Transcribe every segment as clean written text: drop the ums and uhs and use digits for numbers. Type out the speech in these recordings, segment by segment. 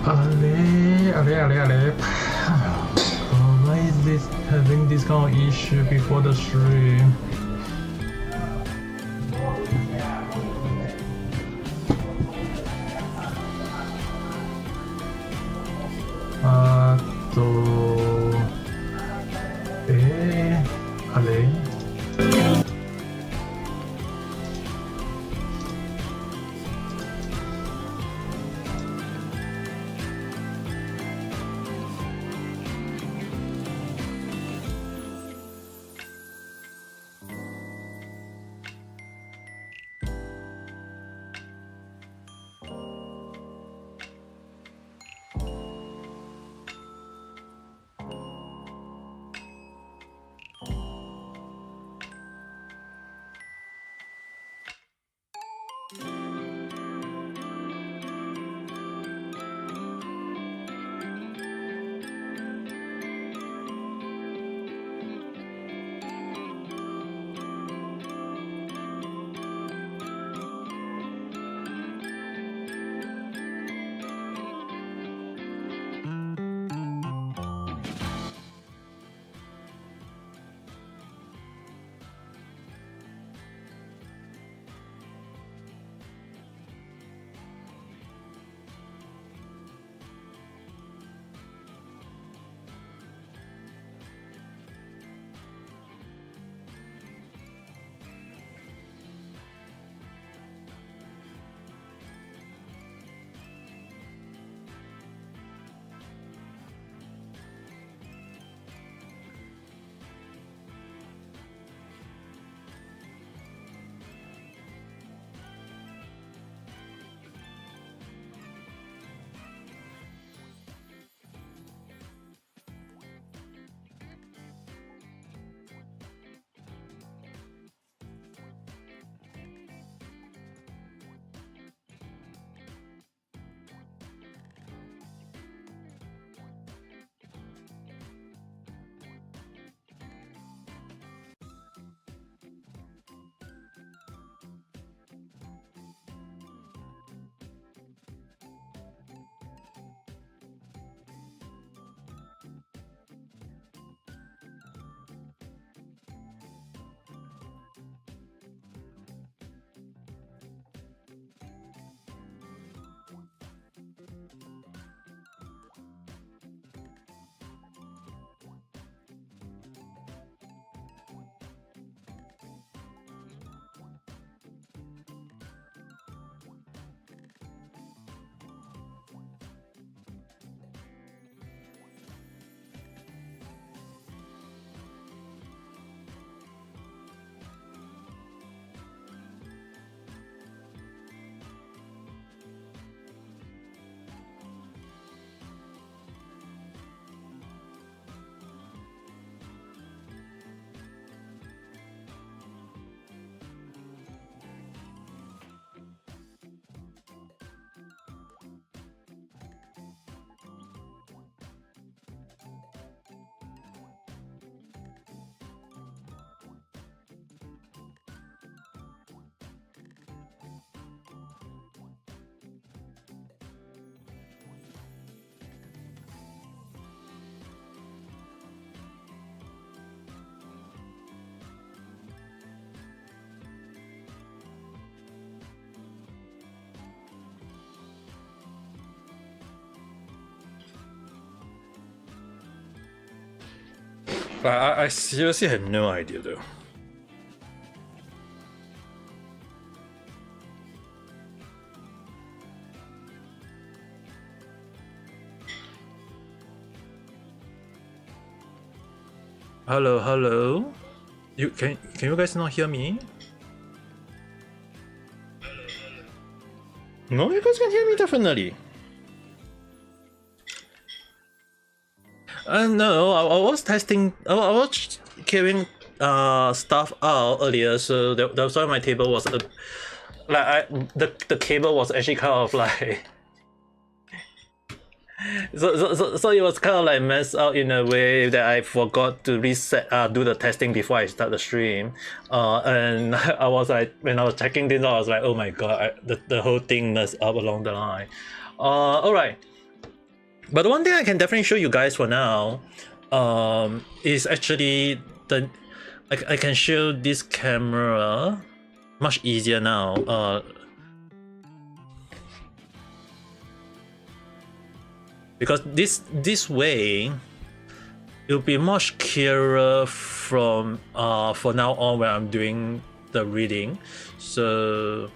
Ale. Why is this having this kind of issue before the stream? Ale. I seriously have no idea though. Hello. You can you guys not hear me? No, you guys can hear me definitely. No, I was testing. I was carrying stuff out earlier, so that's why my table was the cable was actually kind of like so it was kind of like messed up in a way that I forgot to reset do the testing before I start the stream, and I was like, when I was checking this out, I was like, oh my god, the whole thing messed up along the line. All right. But one thing I can definitely show you guys for now is actually I can show this camera much easier now. Because this way it'll be much clearer from for now on when I'm doing the reading. So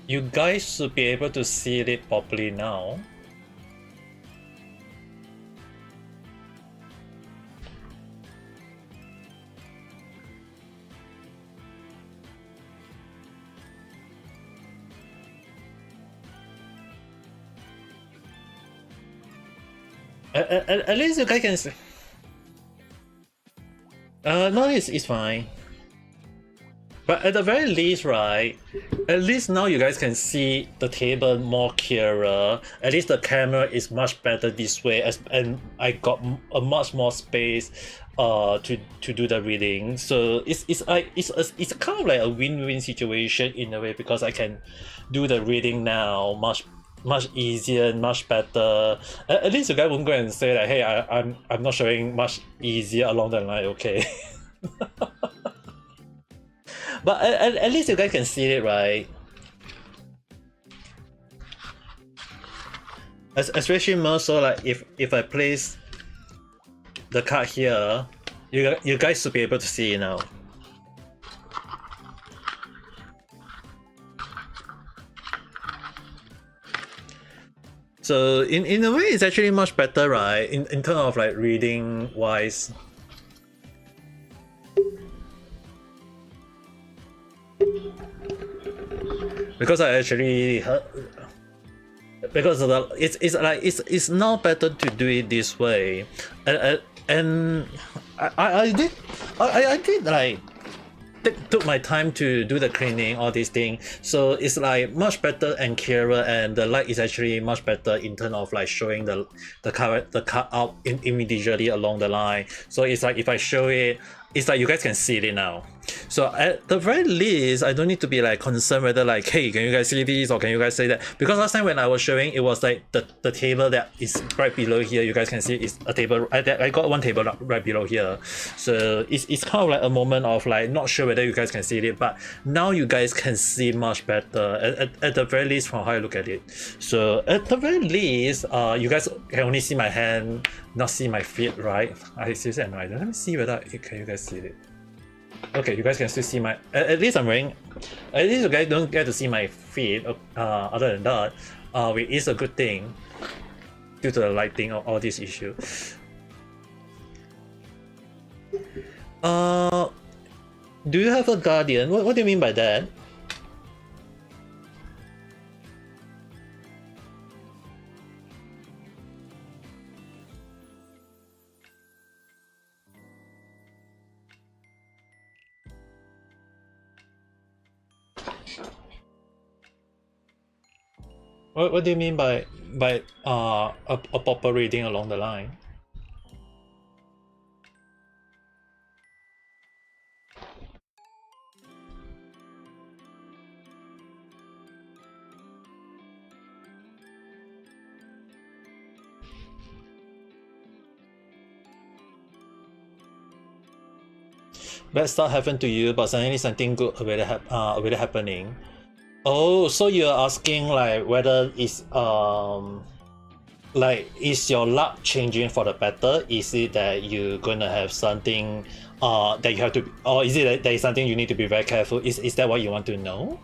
you guys should be able to see it properly now. At least you guys can see. No, it's fine. But at the very least, right? At least now you guys can see the table more clearer. At least the camera is much better this way, and I got a much more space to do the reading. So it's kind of like a win-win situation in a way, because I can do the reading now much easier and much better. At least you guys won't go and say that, hey, I'm not showing much easier along the line, okay? But at least you guys can see it, right? Especially more so like if I place the card here, you guys should be able to see it now. So in a way, it's actually much better, right? In terms of like reading wise. Because I actually because of the, it's now better to do it this way, and I did like took my time to do the cleaning, all these things, so it's like much better and clearer, and the light is actually much better in terms of like showing the cut out immediately along the line. So it's like if I show it, it's like you guys can see it now. So at the very least, I don't need to be like concerned whether like, hey, can you guys see this or can you guys say that? Because last time when I was showing, it was like the table that is right below here, you guys can see is a table. I got one table right below here. So it's kind of like a moment of like not sure whether you guys can see it, but now you guys can see much better at the very least from how I look at it. So at the very least, you guys can only see my hand, not see my feet, right? I seriously am right. Let me see whether can you guys see it. Okay, you guys can still see my. At least I'm wearing. At least you guys don't get to see my feet. Other than that, it is a good thing due to the lighting of all these issues. Do you have a guardian? What do you mean by that? What do you mean by a proper reading along the line? Bad stuff happened to you, but suddenly something good already happening. Oh, so you're asking like whether is like is your luck changing for the better? Is it that you're gonna have something that you have to, or is it that there is something you need to be very careful? Is that what you want to know?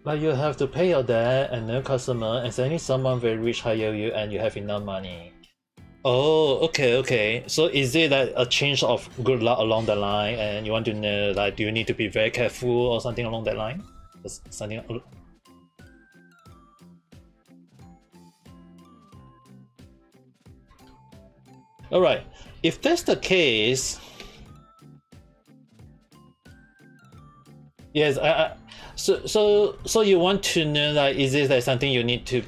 But you have to pay your debt and no customer, and suddenly someone very rich hire you and you have enough money. Oh, okay. So is it like a change of good luck along the line, and you want to know, like, do you need to be very careful or something along that line? Something. All right. If that's the case, yes. So you want to know, like, is this like something you need to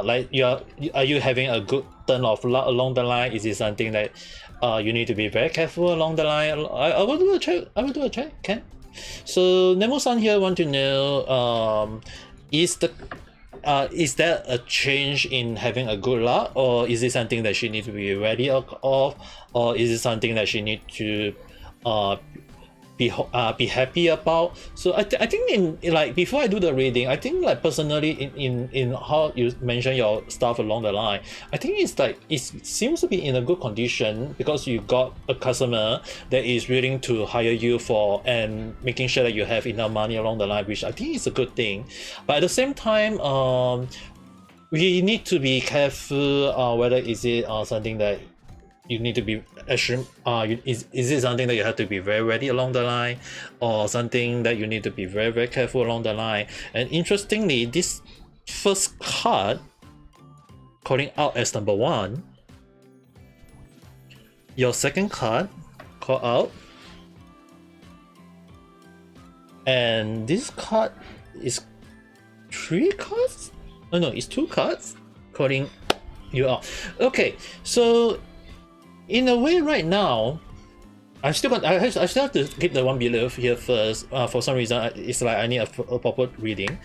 like, are you having a good turn of luck along the line? Is it something that you need to be very careful along the line? I will do a check. Can. So Nemo-san here want to know, is there a change in having a good luck, or is it something that she needs to be ready of, or is it something that she needs to be happy about? So I think in like, before I do the reading, I think, like, personally, in how you mention your stuff along the line, I think it's like, it seems to be in a good condition because you got a customer that is willing to hire you for, and making sure that you have enough money along the line, which I think is a good thing. But at the same time, we need to be careful whether is it something that you need to be assured, is it something that you have to be very ready along the line, or something that you need to be very careful along the line. And interestingly, this first card calling out as number 1, your second card call out, and this card is 3 cards. Oh no, it's 2 cards calling you out. Okay, so in a way, right now, I still have to keep the one below here first. For some reason, it's like I need a proper reading.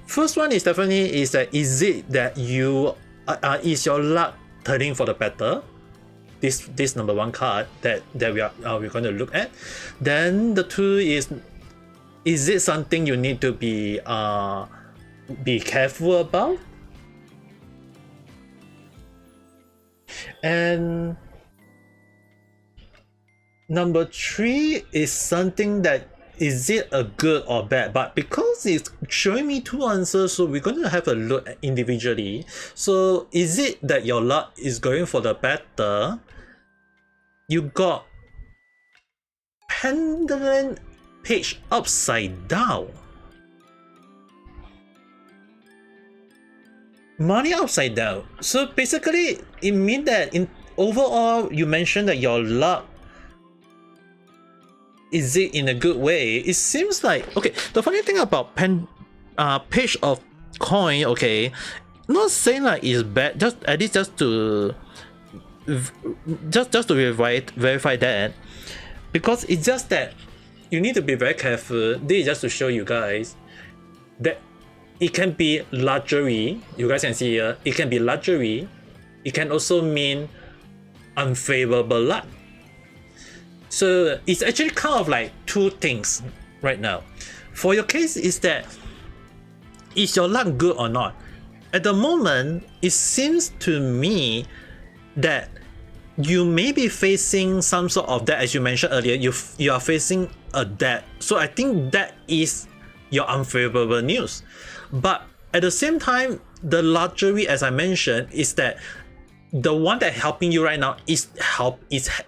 First one is definitely is that, is it that you is your luck turning for the better? This number 1 card that we're going to look at. Then the 2 is it something you need to be careful about? And number 3 is something that, is it a good or bad? But because it's showing me 2 answers, so we're going to have a look individually. So is it that your luck is going for the better? You got pendulum page upside down, money upside down. So basically, it means that in overall, you mentioned that your luck, is it in a good way? It seems like, okay, the funny thing about page of coin, okay, not saying like it's bad, just at least just to verify that, because it's just that you need to be very careful. This is just to show you guys that it can be luxury. You guys can see here, it can be luxury. It can also mean unfavorable luck. So it's actually kind of like 2 things right now. For your case, is that, is your luck good or not? At the moment, it seems to me that you may be facing some sort of debt. As you mentioned earlier, you are facing a debt. So I think that is your unfavorable news. But at the same time, the luxury, as I mentioned, is that the one that helping you right now is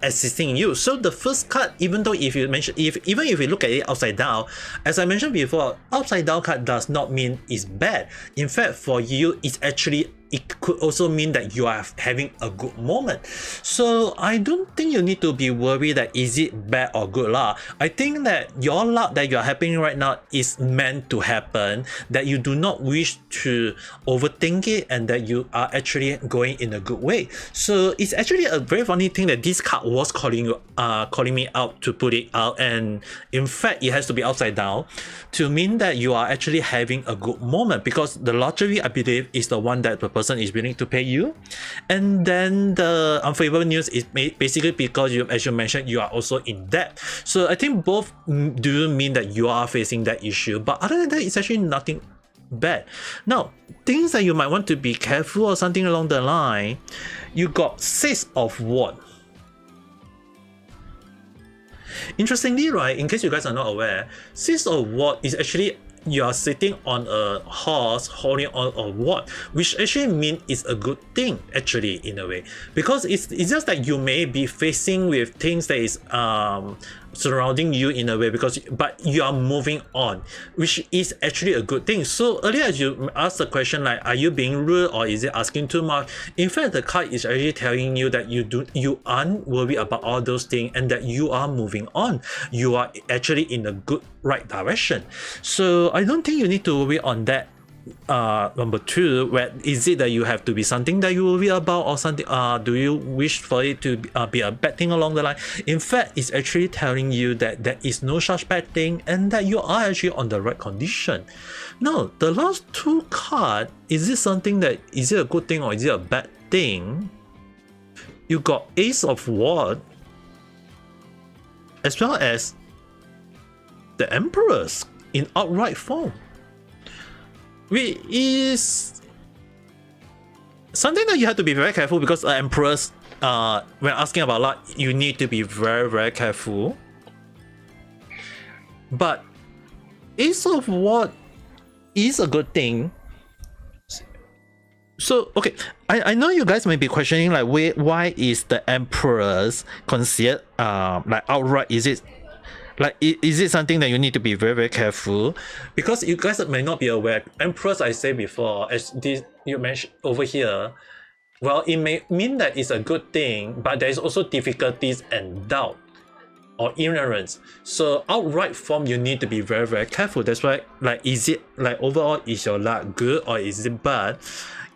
assisting you. So the first card, even though if you mention, even if you look at it upside down, as I mentioned before, upside down card does not mean it's bad. In fact, for you, it's actually, it could also mean that you are having a good moment. So I don't think you need to be worried that is it bad or good luck. I think that your luck that you are having right now is meant to happen, that you do not wish to overthink it, and that you are actually going in a good way. So it's actually a very funny thing that this card was calling me out to put it out, and in fact it has to be upside down to mean that you are actually having a good moment, because the lottery, I believe, is the one that the person is willing to pay you. And then the unfavorable news is basically because you, as you mentioned, you are also in debt. So I think both do mean that you are facing that issue, but other than that, it's actually nothing bad. Now, things that you might want to be careful or something along the line, you got 6 of Wands. Interestingly, right, in case you guys are not aware, 6 of Ward is actually you are sitting on a horse holding on a ward, which actually means it's a good thing actually in a way, because it's just that you may be facing with things that is surrounding you in a way, but you are moving on, which is actually a good thing. So earlier as you asked the question like, are you being rude or is it asking too much? In fact, the card is actually telling you that you aren't worried about all those things and that you are moving on. You are actually in a good right direction. So I don't think you need to worry on that. Number 2, where is it that you have to be something that you worry about or something, do you wish for it to be a bad thing along the line? In fact, it's actually telling you that there is no such bad thing and that you are actually on the right condition. Now, the last 2 cards, is it something that, is it a good thing or is it a bad thing? You got Ace of Wands as well as the Emperors in outright form, which is something that you have to be very careful, because Emperors, when asking about luck, you need to be very, very careful. But Ace of Wands is a good thing. So, okay, I know you guys may be questioning like, why is the Emperors considered like outright? Is it like, is it something that you need to be very, very careful? Because you guys may not be aware, Emperors, I said before, as this you mentioned over here, well, it may mean that it's a good thing, but there's also difficulties and doubt or ignorance. So outright form, you need to be very, very careful. That's why, like, is it like overall, is your luck good or is it bad?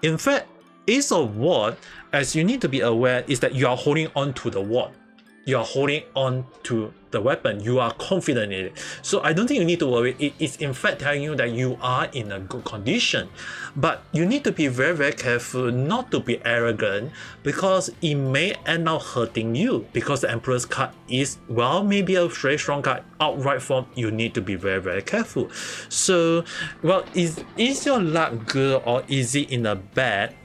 In fact, Ace of Wands, as you need to be aware, is that you are holding on to the wand. You are holding on to the weapon. You are confident in it. So I don't think you need to worry. It is in fact telling you that you are in a good condition. But you need to be very, very careful not to be arrogant, because it may end up hurting you, because the Emperor's card is, well, maybe a very strong card. Outright form, you need to be very, very careful. So, well, is your luck good or is it in a bad?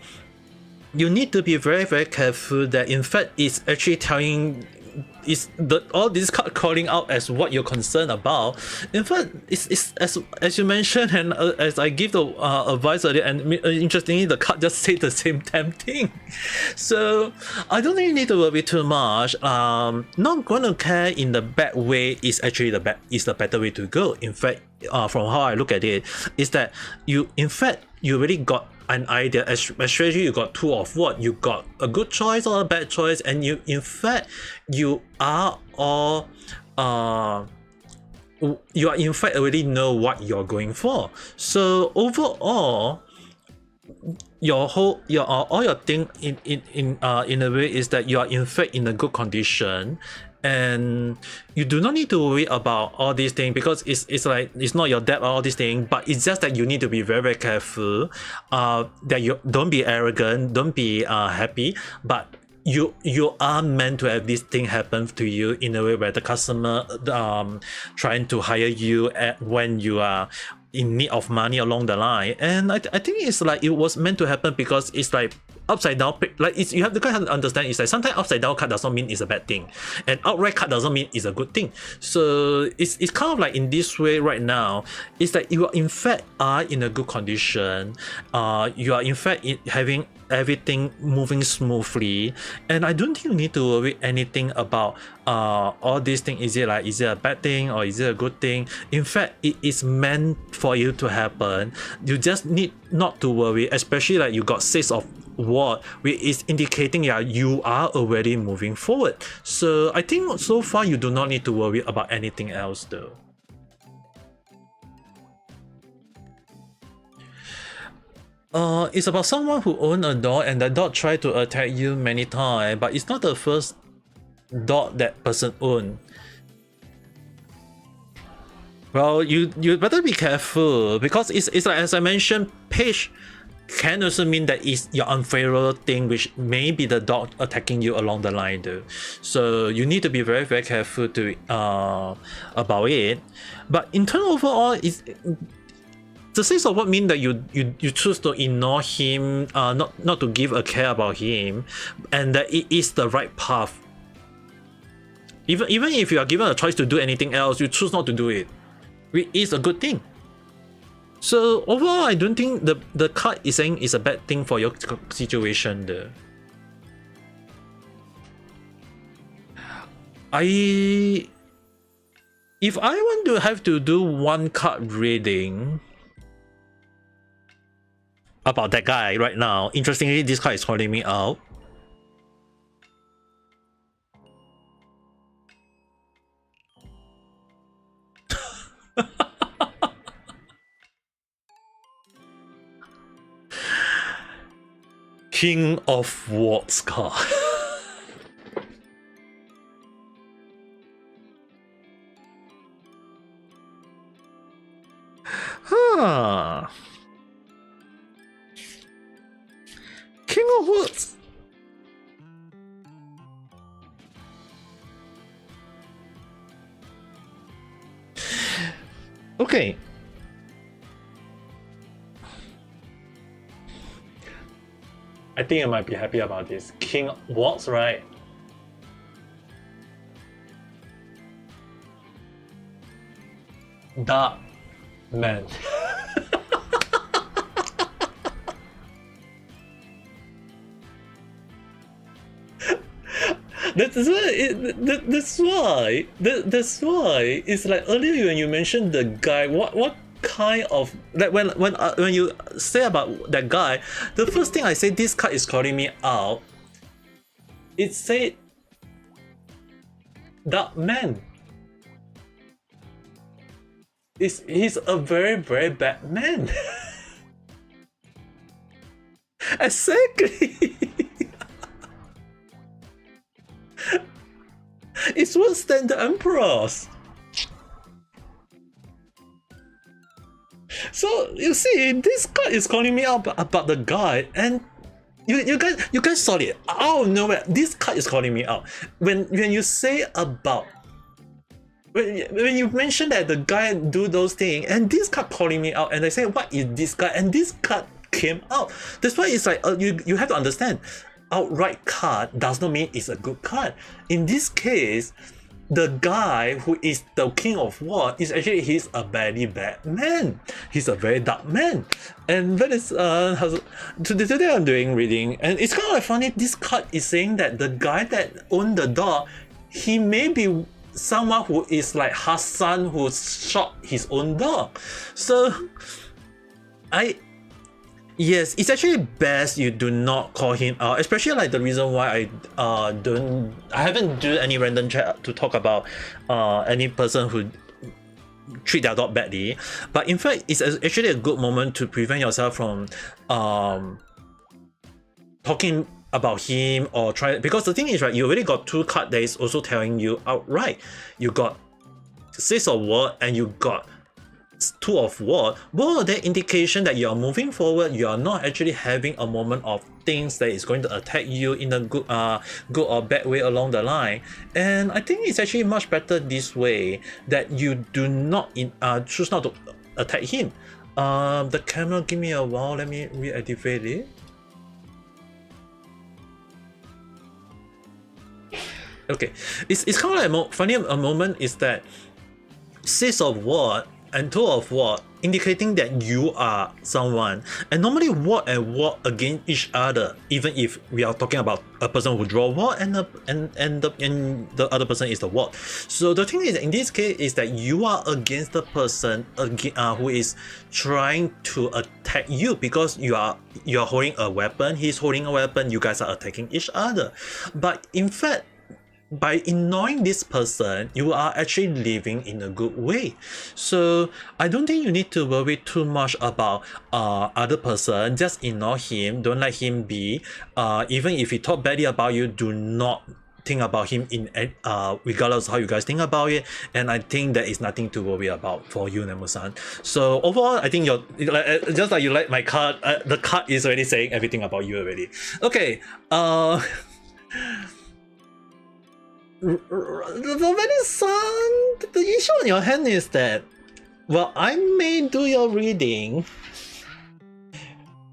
You need to be very, very careful that in fact it's actually telling, is all this card calling out as what you're concerned about. In fact, it's as you mentioned, and as I give the advice earlier, and interestingly, the card just said the same damn thing. So I don't think you need to worry too much. Not going to care in the bad way is actually the better way to go. In fact, from how I look at it, is that you already got an idea, especially you got 2 of Wands, you got a good choice or a bad choice, and you in fact you are all you are in fact already know what you're going for. So overall, all your thing in a way is that you are in fact in a good condition, and you do not need to worry about all these things, because it's like, it's not your debt or all these things, but it's just that you need to be very, very careful, that you don't be arrogant, don't be happy, but you are meant to have this thing happen to you in a way where the customer trying to hire you when you are in need of money along the line. And I think it's like it was meant to happen, because it's like upside down, like you have to kind of understand, it's like sometimes upside down card does not mean it's a bad thing, and outright card doesn't mean it's a good thing. So it's kind of like in this way right now, it's like you are in fact are in a good condition, you are in fact having everything moving smoothly, and I don't think you need to worry anything about all these things. Is it a bad thing or is it a good thing? In fact, it is meant for you to happen. You just need not to worry, especially like you got 6 of Wands, which is indicating you are already moving forward. So I think so far you do not need to worry about anything else though. It's about someone who owns a dog, and the dog tried to attack you many times, but it's not the first dog that person owns. Well, you better be careful, because it's like, as I mentioned, page can also mean that it's your unfavorable thing, which may be the dog attacking you along the line though. So you need to be very, very careful to about it. But in turn overall, the 6 of Wands mean that you choose to ignore him, not to give a care about him, and that it is the right path. Even if you are given a choice to do anything else, you choose not to do it, which is a good thing. So overall, I don't think the card is saying is a bad thing for your situation there. If I want to have to do one card reading about that guy right now, interestingly, this card is calling me out. King of Wands card. Huh. King of Wands. Okay. I think I might be happy about this. King of Wands, right? Dark man. That's why it's like earlier when you mentioned the guy, what kind of, like when you say about that guy, the first thing I say, this card is calling me out. It said dark man. He's a very, very bad man. Exactly. It's worse than the emperors. So you see, this card is calling me out about the guy, and you guys saw it out of nowhere. This card is calling me out when you say about. When you mention that the guy do those things, and this card calling me out, and I say, what is this guy? And this card came out. That's why it's like you have to understand, outright card does not mean it's a good card. In this case, the guy who is the King of Wands is actually, he's a very bad man. He's a very dark man. And that is today I'm doing reading, and it's kind of like funny. This card is saying that the guy that owned the dog, he may be someone who is like Hassan, who shot his own dog. So yes, it's actually best you do not call him out, especially like the reason why I haven't do any random chat to talk about any person who treat their dog badly. But in fact, it's actually a good moment to prevent yourself from talking about him or try, because the thing is, right, you already got two cards that is also telling you outright. You got Six of Wands and you got Two of Wands. Both of that indication that you are moving forward, you are not actually having a moment of things that is going to attack you in a good or bad way along the line. And I think it's actually much better this way, that you do not choose not to attack him. The camera, give me a while, let me reactivate it. Okay, it's kind of like funny. A moment is that Six of Wands and Two of Wands indicating that you are someone, and normally Ward and Ward against each other, even if we are talking about a person who draw Ward and the other person is the Ward. So the thing is, in this case, is that you are against the person who is trying to attack you, because you are holding a weapon, he's holding a weapon, you guys are attacking each other. But in fact, by ignoring this person, you are actually living in a good way. So I don't think you need to worry too much about other person. Just ignore him, don't let him be. Even if he talk badly about you, do not think about him in regardless of how you guys think about it. And I think there is nothing to worry about for you, Nemu-san. So overall, I think you're just like you like my card, the card is already saying everything about you already. Okay, the issue on your hand is that, well, I may do your reading.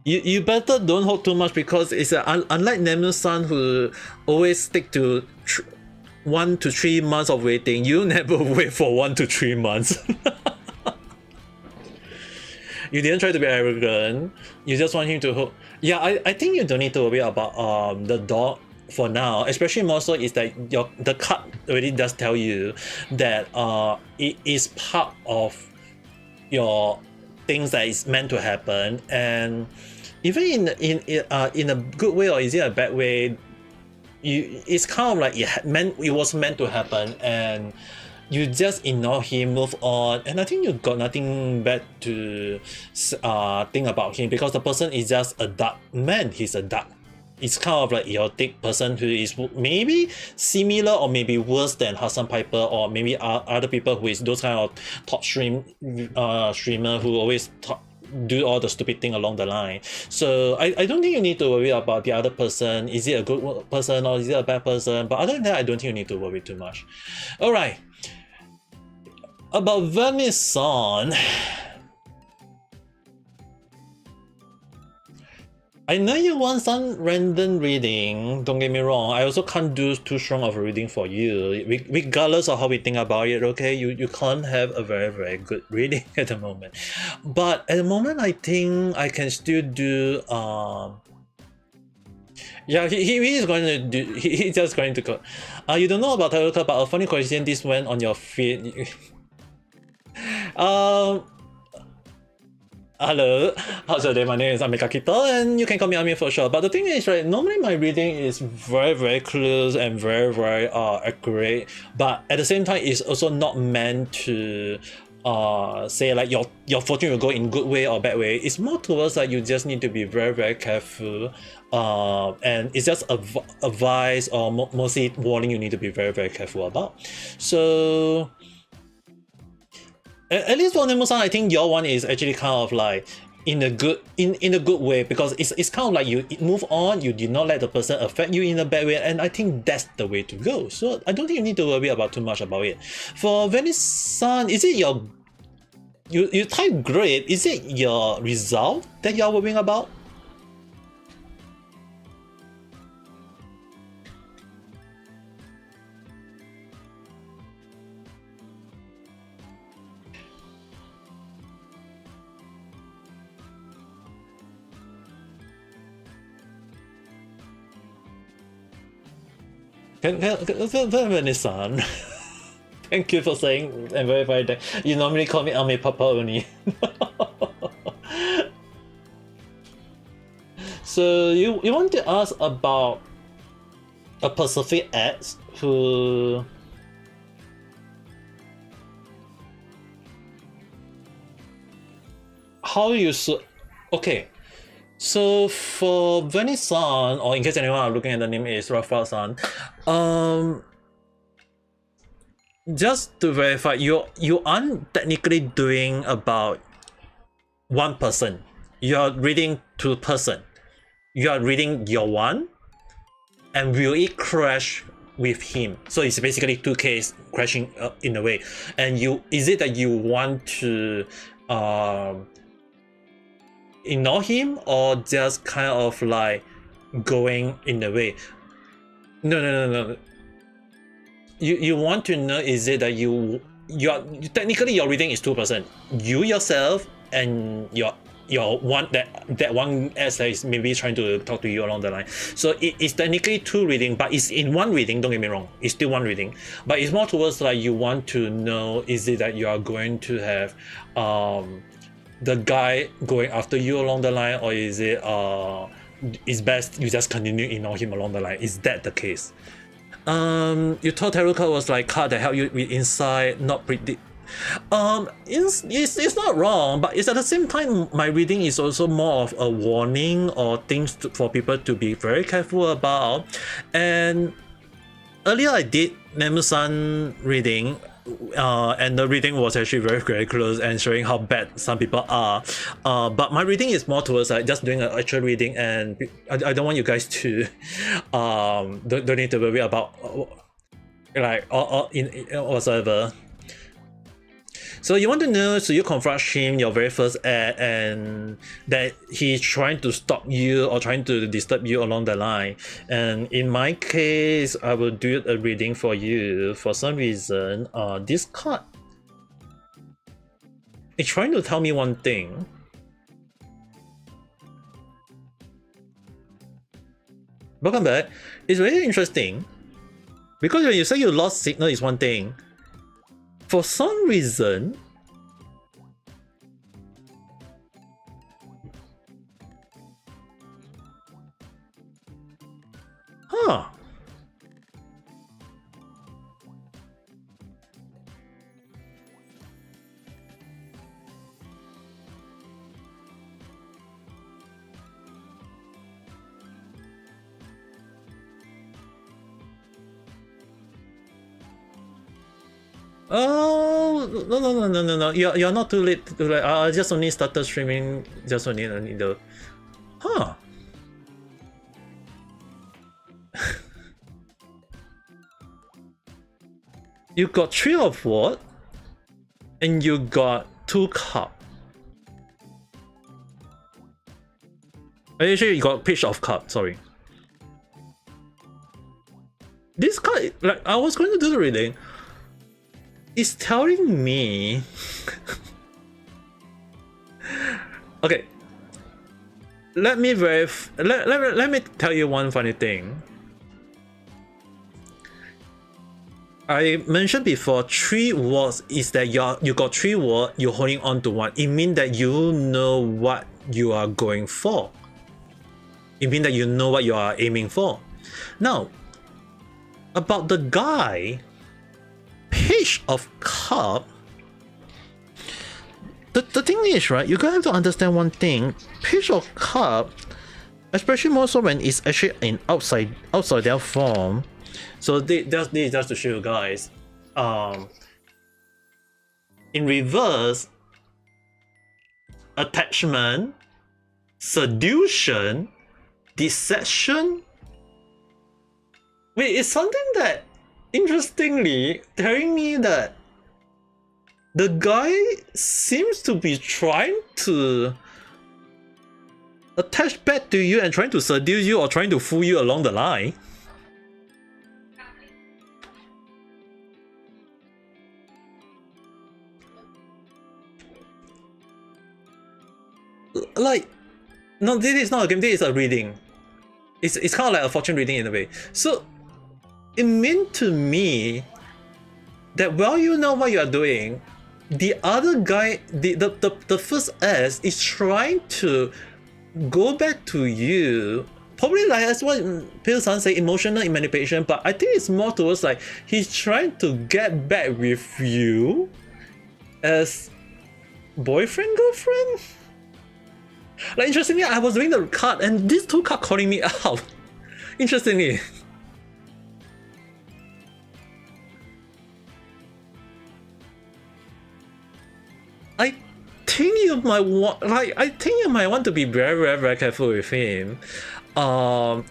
You better don't hold too much, because it's unlike Nemu-san, who always stick to 1 to 3 months of waiting. You never wait for 1 to 3 months. You didn't try to be arrogant. You just want him to hook. Yeah, I think you don't need to worry about the dog for now. Especially more so is that the card already does tell you that it is part of your things that is meant to happen, and even in a good way or is it a bad way, it's kind of like it was meant to happen, and you just ignore him, move on, and I think you got nothing bad to think about him, because the person is just a dark man. He's a dark. It's kind of like chaotic person who is maybe similar or maybe worse than Hassan Piper, or maybe other people who is those kind of top streamer who always do all the stupid thing along the line. So I don't think you need to worry about the other person. Is it a good person or is it a bad person? But other than that, I don't think you need to worry too much. Alright. About Venice-san, I know you want some random reading, don't get me wrong. I also can't do too strong of a reading for you, regardless of how we think about it, okay? You can't have a very, very good reading at the moment. But at the moment, I think I can still do... Yeah, he is going to do... He's just going to go... you don't know about tarot card, but a funny question, this went on your feed. Hello, how's your day? My name is Ame Gakita, and you can call me Ame for sure. But the thing is, right, normally my reading is very, very close and very, very accurate. But at the same time, it's also not meant to say like your fortune will go in good way or bad way. It's more towards like you just need to be very, very careful. And it's just advice or mostly warning you need to be very, very careful about. So at least for Nemo-san, I think your one is actually kind of like in a good way, because it's kind of like you move on, you did not let the person affect you in a bad way, and I think that's the way to go. So I don't think you need to worry about too much about it. For Venice-san, is it your you type great? Is it your result that you're worrying about? Venice-san, thank you for saying and verifying that. You normally call me Ame Papa only. So you want to ask about a Pacific ex who okay. So for Venice-san, or in case anyone are looking at the name is Rafa-san, just to verify, you aren't technically doing about one person. You are reading two person. You are reading your one, and will it crash with him? So it's basically two cases crashing in a way. And is it that you want to ignore him, or just kind of like going in a way? No. You want to know, is it that you are technically your reading is 2%, you yourself and your one that one as that is maybe trying to talk to you along the line. So it's technically two reading, but it's in one reading, don't get me wrong, it's still one reading, but it's more towards like you want to know, is it that you are going to have the guy going after you along the line, or is it it's best you just continue ignore him along the line? Is that the case? You thought tarot card was like card that help you with insight, not predict. It's not wrong, but it's at the same time my reading is also more of a warning or things for people to be very careful about. And earlier I did Nemu-san reading, and the reading was actually very, very close and showing how bad some people are. But my reading is more towards like just doing an actual reading, and I don't want you guys to don't need to worry about like or in whatsoever. So you want to know, so you confront him your very first act, and that he's trying to stop you or trying to disturb you along the line. And in my case, I will do a reading for you. For some reason, this card is trying to tell me one thing. Welcome back. It's very interesting because when you say you lost signal is one thing. For some reason, huh? Oh, no. You're not too late. I just only started streaming. Just only the. Huh. You got 3 of what? And you got 2 cup. Actually, you got Page of Cup. Sorry. This card, like, I was going to do the reading. It's telling me. Okay. Let me let me tell you one funny thing. I mentioned before, 3 words is that you got 3 words, you're holding on to one. It means that you know what you are going for. It means that you know what you are aiming for. Now, about the guy, Page of Cup. The thing is, right, you guys have to understand one thing. Page of Cup, especially more so when it's actually in upside down form. So that's just to show you guys. In reverse, attachment, seduction, deception. Wait, it's something that interestingly telling me that the guy seems to be trying to attach back to you and trying to seduce you or trying to fool you along the line. Like, no, this is not a game, this is a reading. It's kind of like a fortune reading in a way. So it meant to me that while you know what you are doing, the other guy, the first S is trying to go back to you. Probably like that's what Pil-san say, emotional manipulation, but I think it's more towards like he's trying to get back with you as boyfriend, girlfriend. Like, interestingly, I was doing the card and these 2 cards calling me out. Interestingly. I think you might want to be very careful with him.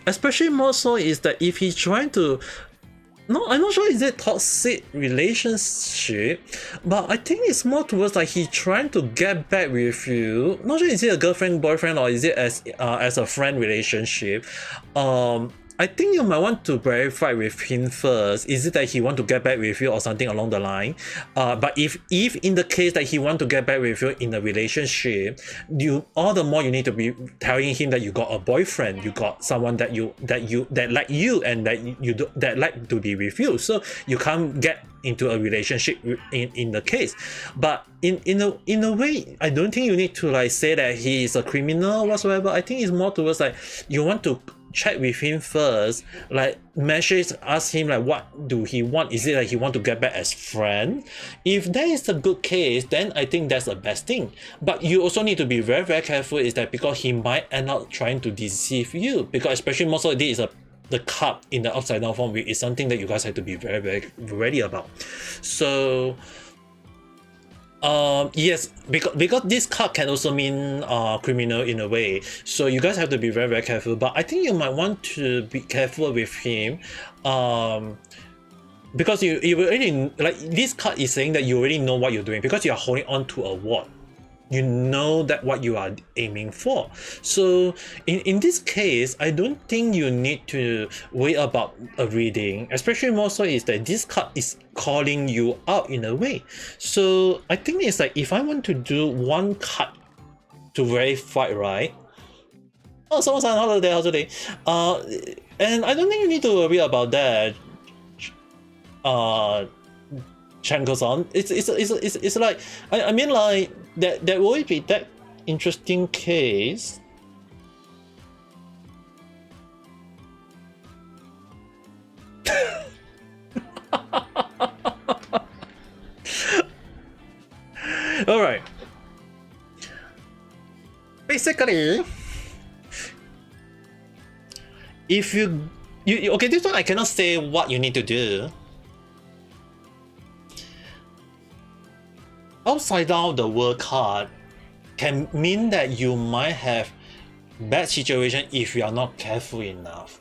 Especially more so is that if he's trying to, no, I'm not sure is it toxic relationship, but I think it's more towards like he's trying to get back with you. Not sure is it a girlfriend, boyfriend, or is it as a friend relationship. I think you might want to verify with him first. Is it that he want to get back with you or something along the line? But if in the case that he want to get back with you in a relationship, all the more you need to be telling him that you got a boyfriend, you got someone that like you and that like to be with you. So you can't get into a relationship in the case. But in a way, I don't think you need to like say that he is a criminal whatsoever. I think it's more towards like you want to check with him first, like message, ask him like what do he want. Is it like he want to get back as friend? If that is a good case, then I think that's the best thing. But you also need to be very careful is that because he might end up trying to deceive you, because especially most of this is the cup in the upside down form is something that you guys have to be very ready about. So yes, because this card can also mean criminal in a way, so you guys have to be very careful. But I think you might want to be careful with him. because you already, like, this card is saying that you already know what you're doing because you are holding on to a ward. You know that what you are aiming for. So in this case, I don't think you need to worry about a reading, especially more so is that this card is calling you out in a way. So I think it's like, if I want to do one card to verify, right? Oh, someone's on holiday. And I don't think you need to worry about that. Chanko-san, it's like, I mean, like, that will be that interesting case. All right. Basically, if you okay, this one I cannot say what you need to do. Upside down the world card can mean that you might have bad situation if you are not careful enough.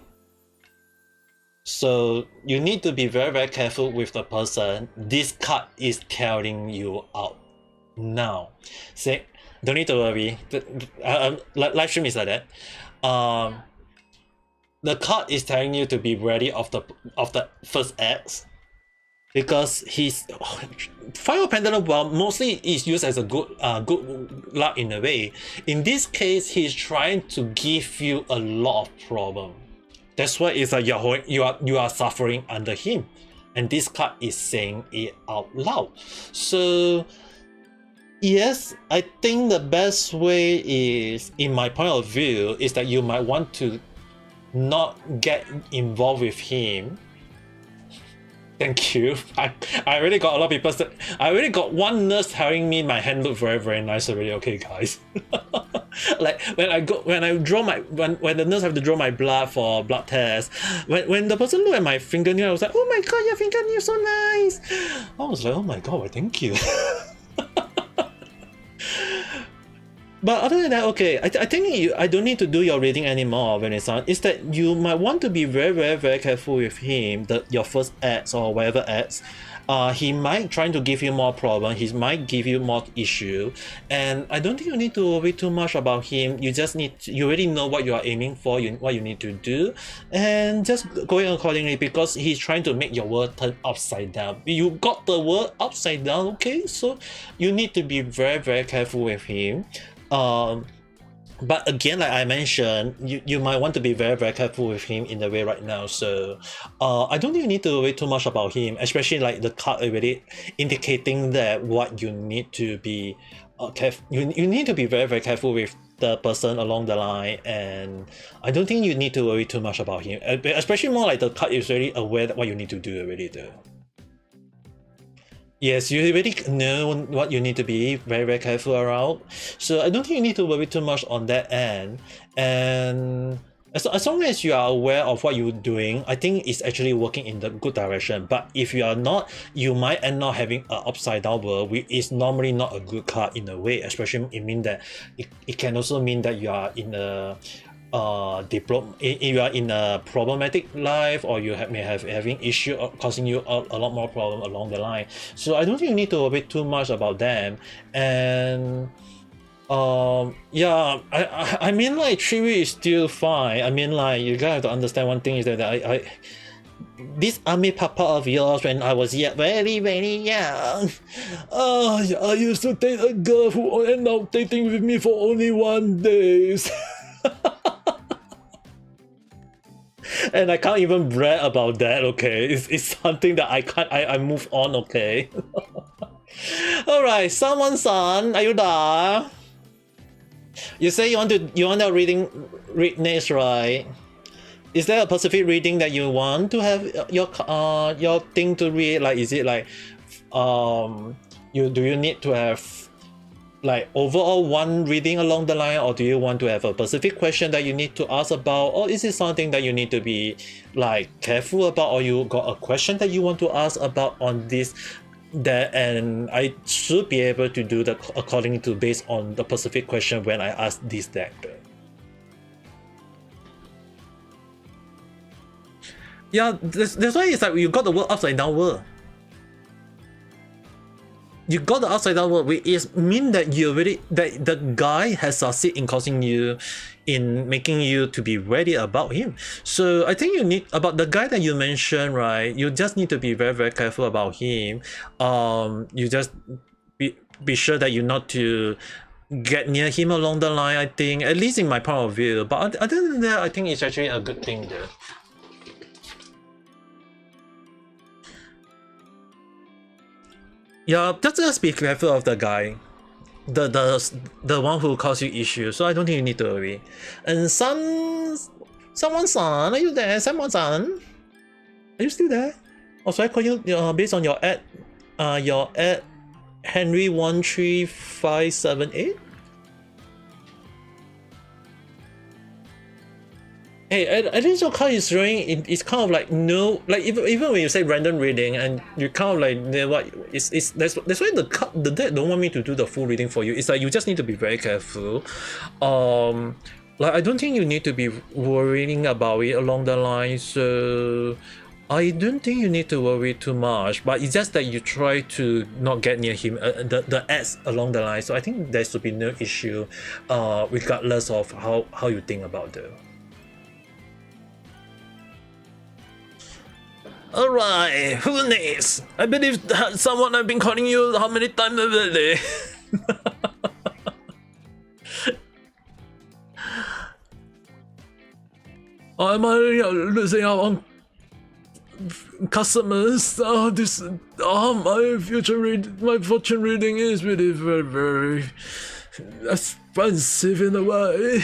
So you need to be very careful with the person this card is telling you out now. Say, don't need to worry. Live stream is like that. The card is telling you to be ready of the first X, because his Fire Pendulum, well, mostly is used as a good luck in a way. In this case, he's trying to give you a lot of problem. That's why it's like you are suffering under him, and this card is saying it out loud. So yes, I think the best way is, in my point of view, is that you might want to not get involved with him. Thank you. I already got a lot of people. I already got one nurse telling me my hand looked very nice already. Okay, guys. Like when the nurse have to draw my blood for blood test, when the person looked at my fingernail, I was like, oh my god, your fingernail so nice. I was like, oh my god, well, thank you. But other than that, okay, I think I don't need to do your reading anymore, Vanessa. It's that you might want to be very careful with him, your first ads or whatever ads. He might try to give you more problem, he might give you more issue, and I don't think you need to worry too much about him. You just you already know what you are aiming for, what you need to do, and just going accordingly, because he's trying to make your world turn upside down. You got the world upside down, okay? So you need to be very careful with him. But again, like I mentioned, you might want to be very careful with him in the way right now. So I don't think you need to worry too much about him, especially like the card already indicating that what you need to be careful. You need to be very careful with the person along the line, and I don't think you need to worry too much about him, especially more like the card is already aware that what you need to do already though. Yes, you already know what you need to be very careful around. So I don't think you need to worry too much on that end. And as long as you are aware of what you're doing, I think it's actually working in the good direction. But if you are not, you might end up having an upside down world, which is normally not a good card in a way. Especially it means that it can also mean that you are in a you are in a problematic life, or you may have having issue causing you a lot more problem along the line. So I don't think you need to worry too much about them. And yeah, I mean, like 3 weeks is still fine. I mean, like, you gotta have to understand one thing is that I this Ame Papa of yours, when I was very young, I used to date a girl who ended up dating with me for only 1 day. And I can't even brag about that, okay? It's something that I move on, okay? Alright, someone-san, are you there? You say you want to read next, right? Is there a specific reading that you want to have your thing to read? Like, is it like do you need to have like overall one reading along the line, or do you want to have a specific question that you need to ask about, or is it something that you need to be like careful about, or you got a question that you want to ask about on this that, and I should be able to do that according to based on the specific question when I ask this deck. Yeah, that's why it's like you got the word upside down word. You got the upside down word, which is mean that you already that the guy has succeeded in causing you, in making you to be ready about him. So I think you need about the guy that you mentioned, right? You just need to be very careful about him. You just be sure that you're not to get near him along the line. I think, at least in my point of view. But other than that, I think it's actually a good thing there. Yeah, just be careful of the guy, the one who caused you issues. So I don't think you need to worry. And someone son, are you there? Someone son, are you still there? Or should I call you based on your ad Henry 13578? Hey, at least your card is showing it's kind of like no, like even when you say random reading and you kind of like what it's that's why the deck don't want me to do the full reading for you. It's like you just need to be very careful. Like I don't think you need to be worrying about it along the line. So I don't think you need to worry too much, but it's just that you try to not get near him, the ads along the line. So I think there should be no issue, regardless of how you think about it. Alright, who next? I believe that someone I've been calling you how many times already? Am I losing out on customers? My fortune reading is really very expensive in a way.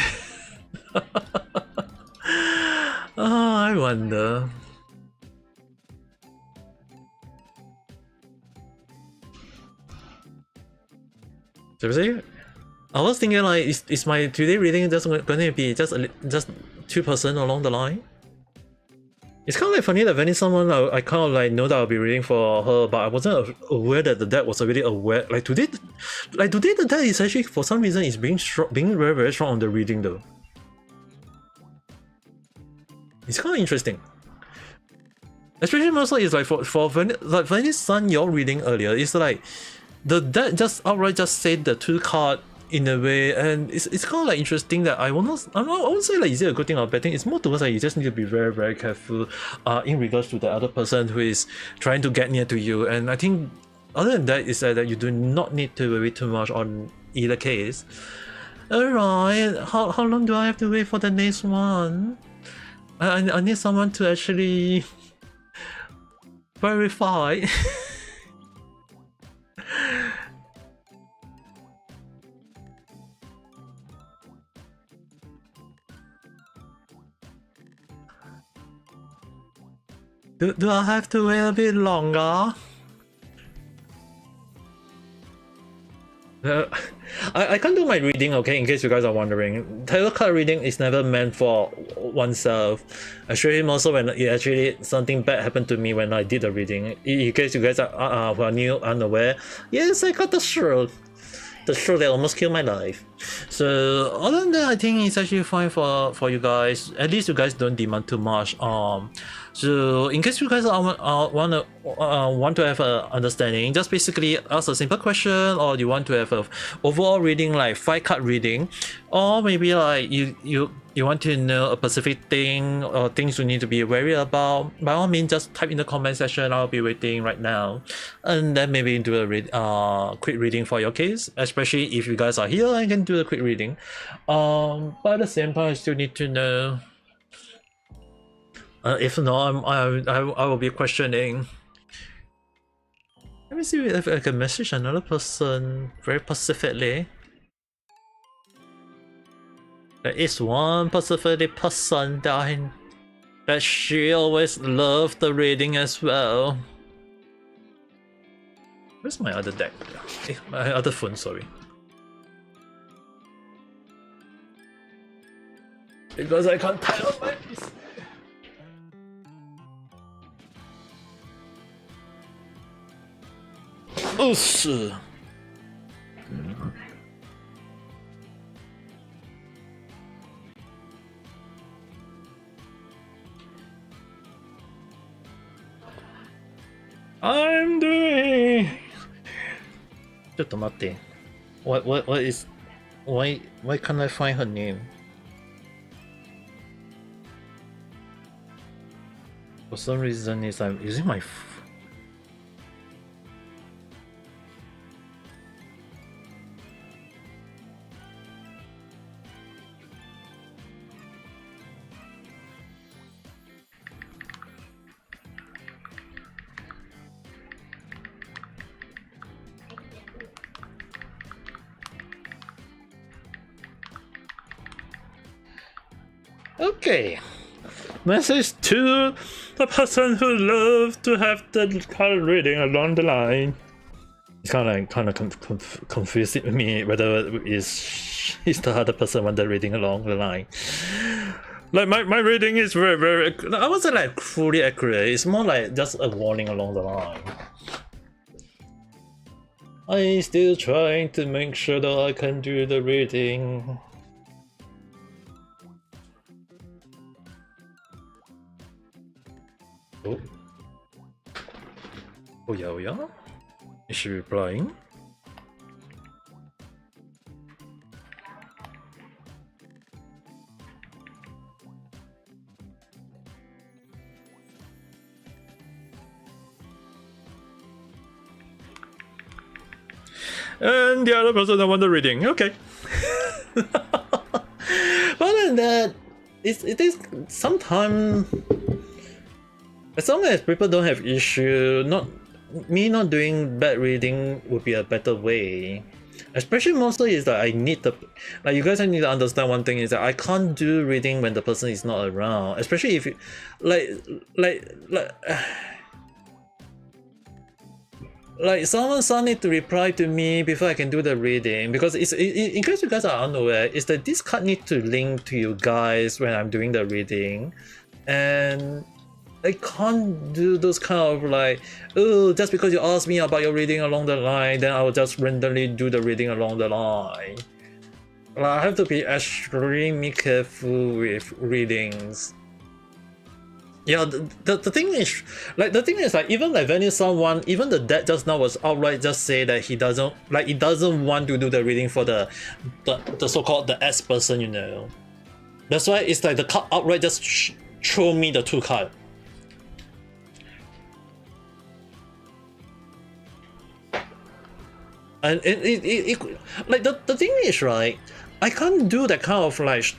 I wonder. Seriously? I was thinking like, is my today reading just going to be just 2% along the line? It's kind of like funny that when someone I kind of like know that I'll be reading for her, but I wasn't aware that the deck was already aware. Like today the deck is actually for some reason is being very strong on the reading though. It's kind of interesting. Especially mostly it's like for when Sun you're reading earlier, it's like the deck just outright just said the 2 card in a way, and it's kind of like interesting that I won't say like is it a good thing or a bad thing. It's more towards like you just need to be very careful in regards to the other person who is trying to get near to you. And I think other than that is that you do not need to worry too much on either case. Alright, how long do I have to wait for the next one? I need someone to actually verify. Do I have to wait a bit longer? I can't do my reading, okay, in case you guys are wondering. Tarot card reading is never meant for oneself. I showed him also when it actually something bad happened to me when I did the reading. In case you guys are who are new, unaware, yes, I got the Sharou. The Sharou that almost killed my life. So other than that, I think it's actually fine for you guys. At least you guys don't demand too much. So in case you guys want to have a understanding, just basically ask a simple question, or you want to have a overall reading like 5-card reading, or maybe like you want to know a specific thing or things you need to be wary about. By all means, just type in the comment section. I'll be waiting right now, and then maybe do a quick reading for your case. Especially if you guys are here, I can do a quick reading. But at the same time, I still need to know. If not, I will be questioning. Let me see if I can message another person very specifically. There is one specific person that she always loved the reading as well. Where's my other deck? My other phone, sorry. Because I can't tie up my piece. Oh, shit. I'm doing. ちょっと待って。What is? Why can't I find her name? For some reason, is I'm using my. Okay. Message to the person who loves to have the card reading along the line. It's kind of confusing me whether is the other person when they're reading along the line. Like my reading is very I wasn't like fully accurate. It's more like just a warning along the line. I'm still trying to make sure that I can do the reading. Oh. Oh yeah. Is she replying? And the other person that want the reading. Okay. Other than that, it is sometimes, as long as people don't have issue, not doing bad reading would be a better way. Especially mostly is that I need the, like, you guys need to understand one thing is that I can't do reading when the person is not around. Especially if you like someone need to reply to me before I can do the reading, because it's in case you guys are unaware, is that this card need to link to you guys when I'm doing the reading, and I can't do those kind of like, oh, just because you asked me about your reading along the line, then I will just randomly do the reading along the line. Like, I have to be extremely careful with readings. Yeah, the thing is, like, even like when someone, even the dad just now was outright just say that he doesn't want to do the reading for the so-called the S person, you know. That's why it's like the card outright just throw me the 2 card. And it like the thing is, right, I can't do that kind of like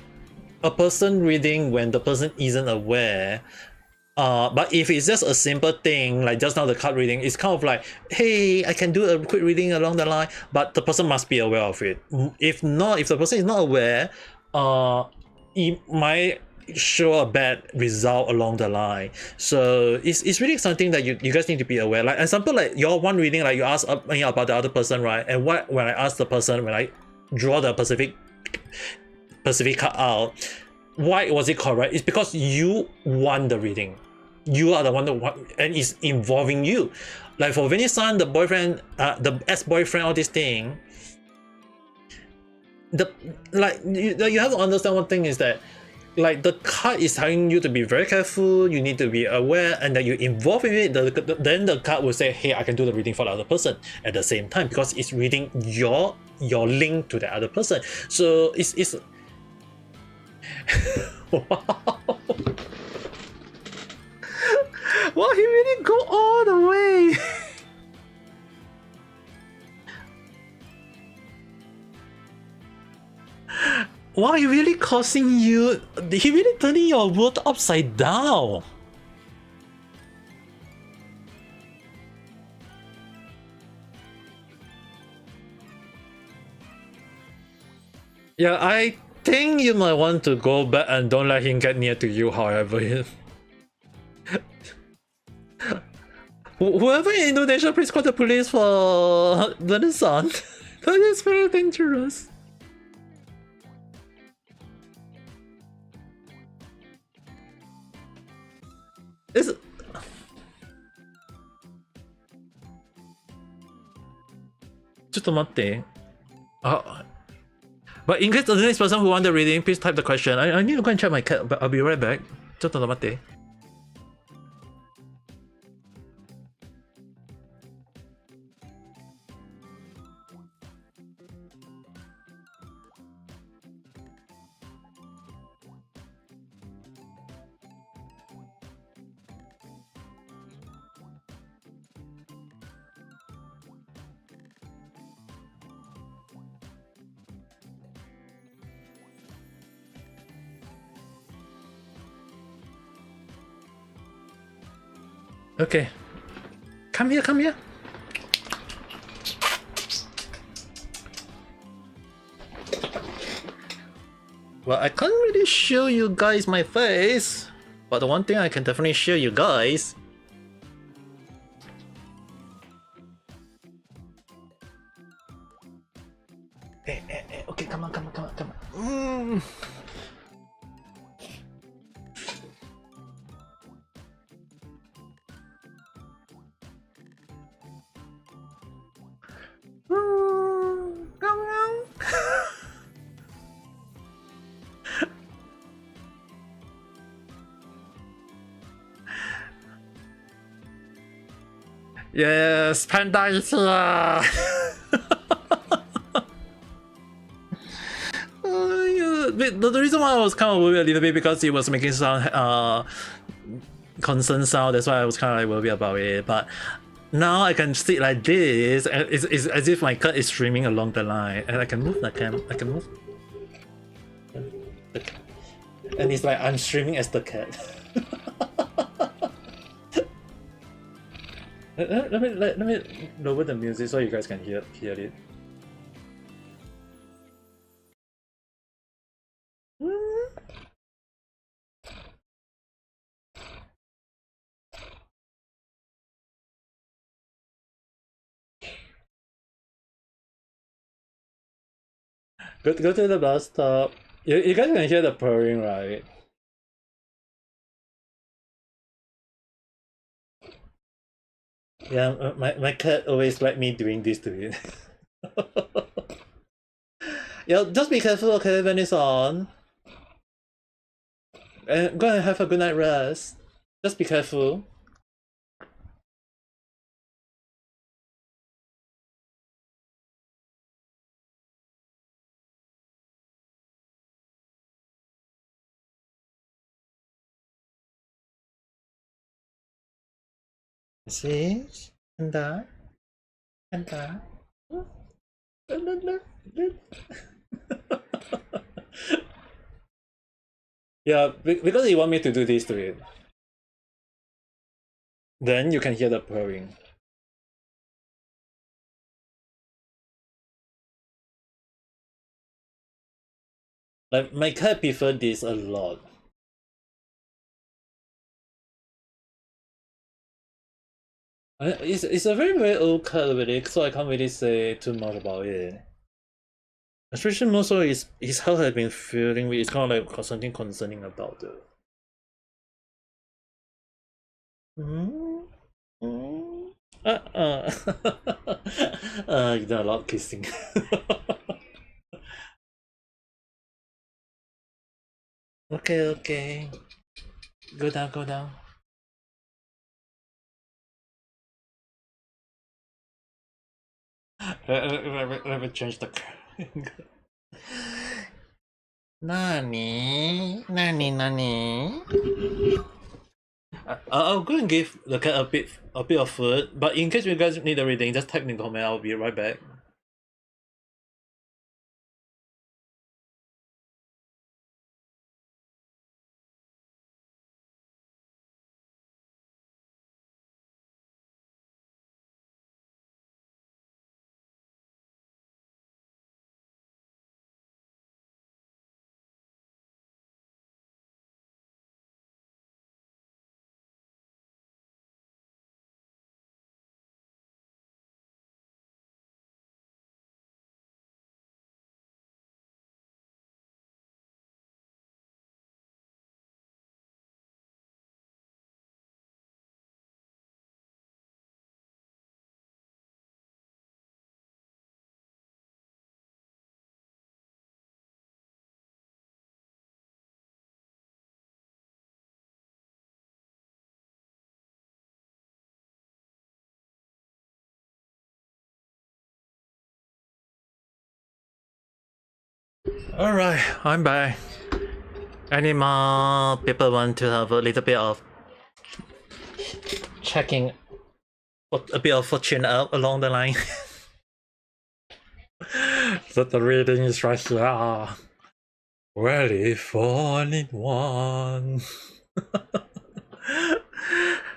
a person reading when the person isn't aware. But if it's just a simple thing, like just now the card reading, it's kind of like, hey, I can do a quick reading along the line, but the person must be aware of it. If the person is not aware, it might show a bad result along the line. So it's really something that you guys need to be aware. Like example, like your one reading, like you ask me about the other person, right? And when I ask the person, when I draw the Pacific card out, why was it correct? It's because you want the reading. You are the one that want, and it's involving you. Like for Vinny-san, the boyfriend, the ex-boyfriend, all this thing. You have to understand one thing is that, like, the card is telling you to be very careful. You need to be aware, and that you involve in it. Then the card will say, "Hey, I can do the reading for the other person at the same time," because it's reading your link to the other person. So it's wow. Wow, he really go all the way. Wow, he really causing you. He really turning your world upside down. Yeah, I think you might want to go back and don't let him get near to you, however. Whoever in Indonesia, please call the police for Venison. That is very dangerous. Is but in case the next person who want the reading, please type the question. I need to go and check my cat, but I'll be right back. Okay. Come here, come here. Well, I can't really show you guys my face, but the one thing I can definitely show you guys. Okay, come on. Come on. Yes, Panda is here. The reason why I was kind of worried a little bit because it was making sound constant sound. That's why I was kind of like worried about it. But now I can sit like this, and it's as if my cat is streaming along the line, and I can move the cam. I can move, and it's like I'm streaming as the cat. let me lower the music so you guys can hear it. Go to the bus stop. You guys can hear the purring, right? Yeah, my cat always like me doing this to it. Yeah, just be careful, okay, when it's on. And go and have a good night rest. Just be careful. See? And that. Yeah, because you want me to do this to it. Then you can hear the purring. Like, my cat prefer this a lot. It's a very old cat already, so I can't really say too much about it. Especially more so his health has been feeling weak. It's kind of like something concerning about it. You done a lot of kissing. Okay. Go down. Let me change the Nani? I'll go and give the cat a bit of food, but in case you guys need a reading, just type in the comment. I'll be right back. Alright, I'm back. Any more people want to have a little bit of checking, a bit of fortune out along the line? So the reading is right here. Ready for anyone?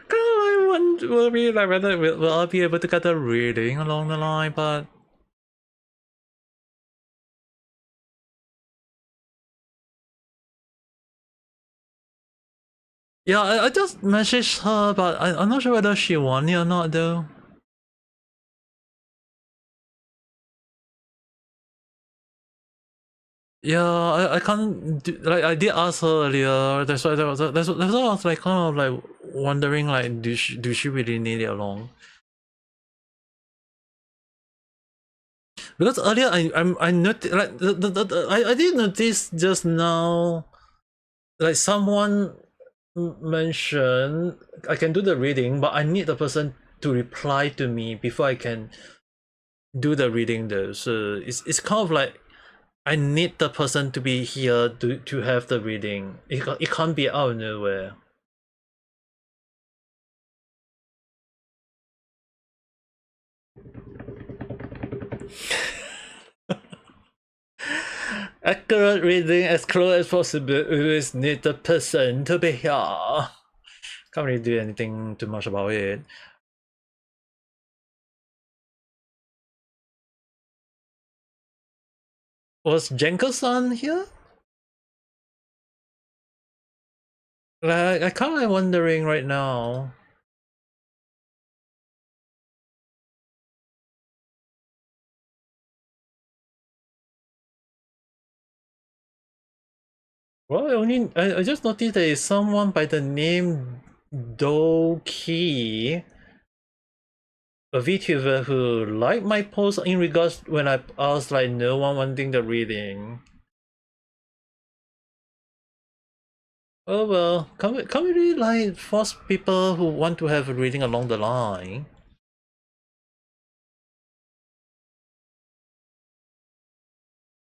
God, worry like whether will I be able to get a reading along the line, but yeah, I just messaged her, but I'm not sure whether she won it or not though. Yeah, I can't do, like I did ask her earlier. That's why that's why I was like kind of like wondering like do she really need it along? Because earlier I noticed like I did notice just now like someone mentioned I can do the reading, but I need the person to reply to me before I can do the reading though. So it's kind of like I need the person to be here to have the reading. It can't be out of nowhere. Accurate reading as close as possible. Always need the person to be here. Can't really do anything too much about it. Was Jenko-san here? Like, I kind of like wondering right now. Well, I just noticed there is someone by the name Doki, a VTuber who liked my post in regards when I asked like no one wanting the reading. Oh well, can't we really like force people who want to have a reading along the line?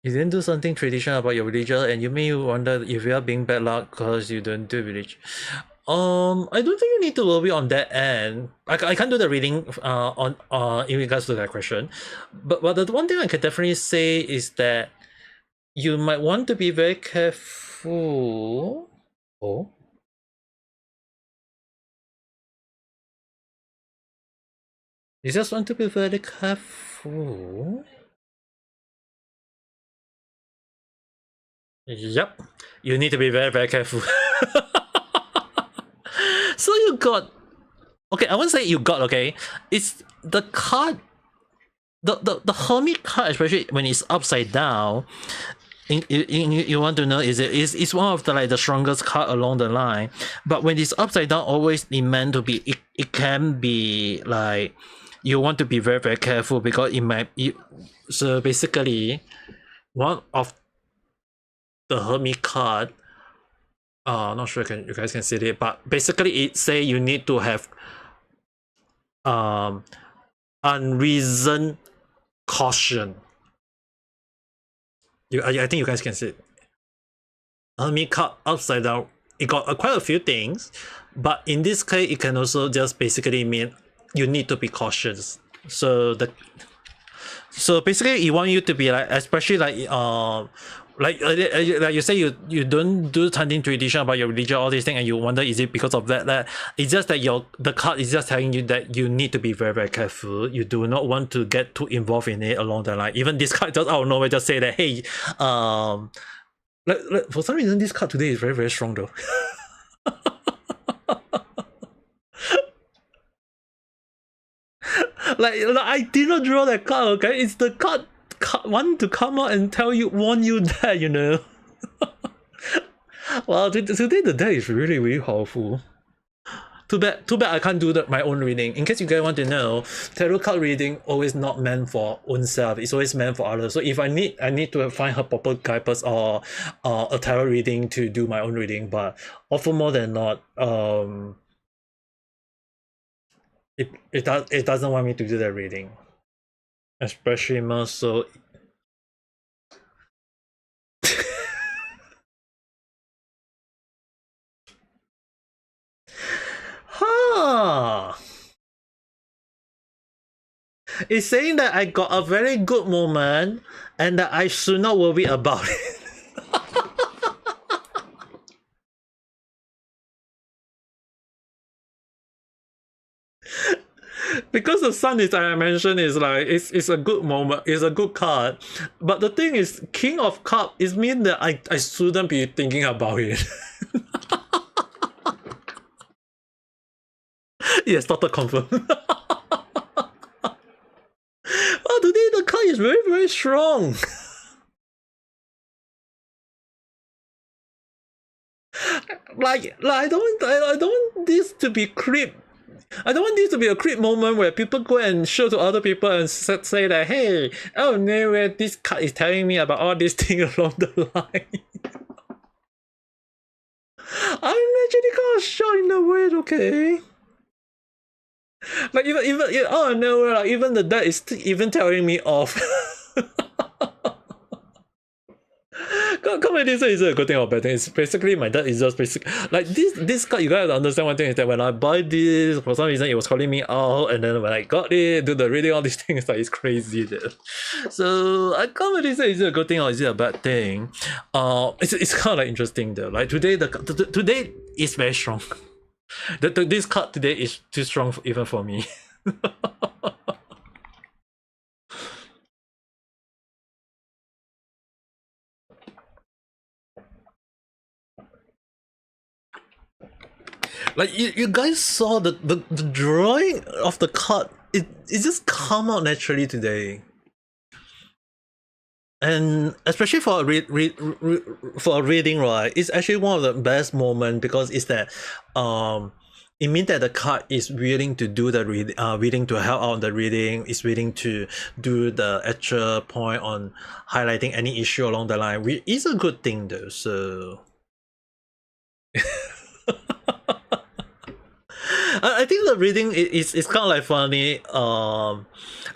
You didn't do something traditional about your religion, and you may wonder if you are being bad luck because you don't do religion. I don't think you need to worry on that end. I can't do the reading on in regards to that question, but the one thing I can definitely say is that you might want to be very careful. Oh. You just want to be very careful. Yep, you need to be very careful. So you got, okay, I won't say you got, okay, it's the card, the hermit card, especially when it's upside down. You want to know is one of the like the strongest card along the line, but when it's upside down, always it meant to be it can be like you want to be very careful because it might so basically one of the hermit card, not sure you guys can see it, but basically it say you need to have unreasoned caution. I think you guys can see it. Hermit card upside down, it got quite a few things, but in this case it can also just basically mean you need to be cautious. So basically it want you to be like, especially like you say you don't do something tradition about your religion, all these things, and you wonder is it because of that it's just that the card is just telling you that you need to be very careful. You do not want to get too involved in it along the line. Even this card just out of nowhere just say that, hey, like for some reason this card today is very strong though. like I did not draw that card, okay? It's the card want to come out and warn you that, you know. Well, today the deck is really powerful. Too bad I can't do my own reading. In case you guys want to know, tarot card reading always not meant for own self. It's always meant for others. So if I need to find a proper guidance or a tarot reading to do my own reading. But often more than not, it doesn't want me to do that reading, especially more so. Huh. It's saying that I got a very good moment and that I should not worry about it. because the sun is, I mentioned, is like it's a good moment, it's a good card. But the thing is, King of Cup is mean that I shouldn't be thinking about it. Yes, Doctor confirm. Oh, today the card is very, very strong. like I don't want this to be creep. I don't want this to be a creep moment where people go and show to other people and say that, hey, oh no, this card is telling me about all these things along the line. I'm actually kind of shocked in a way, okay? Like even oh no, like even the deck is even telling me off. Can't say it's a good thing or bad thing. It's basically my dad is just basic. Like this card, you gotta understand one thing is that when I buy this, for some reason it was calling me out, and then when I got it, do the reading, all these things, like it's crazy there. So I can't really say is it a good thing or is it a bad thing. It's kind of like interesting though. Like today today is very strong. This card today is too strong even for me. Like you guys saw the drawing of the card. It just come out naturally today. And especially for a reading, right? It's actually one of the best moments because it's that it means that the card is willing to do the reading to help out the reading, is willing to do the actual point on highlighting any issue along the line, which is a good thing though. So I think the reading is kind of like funny.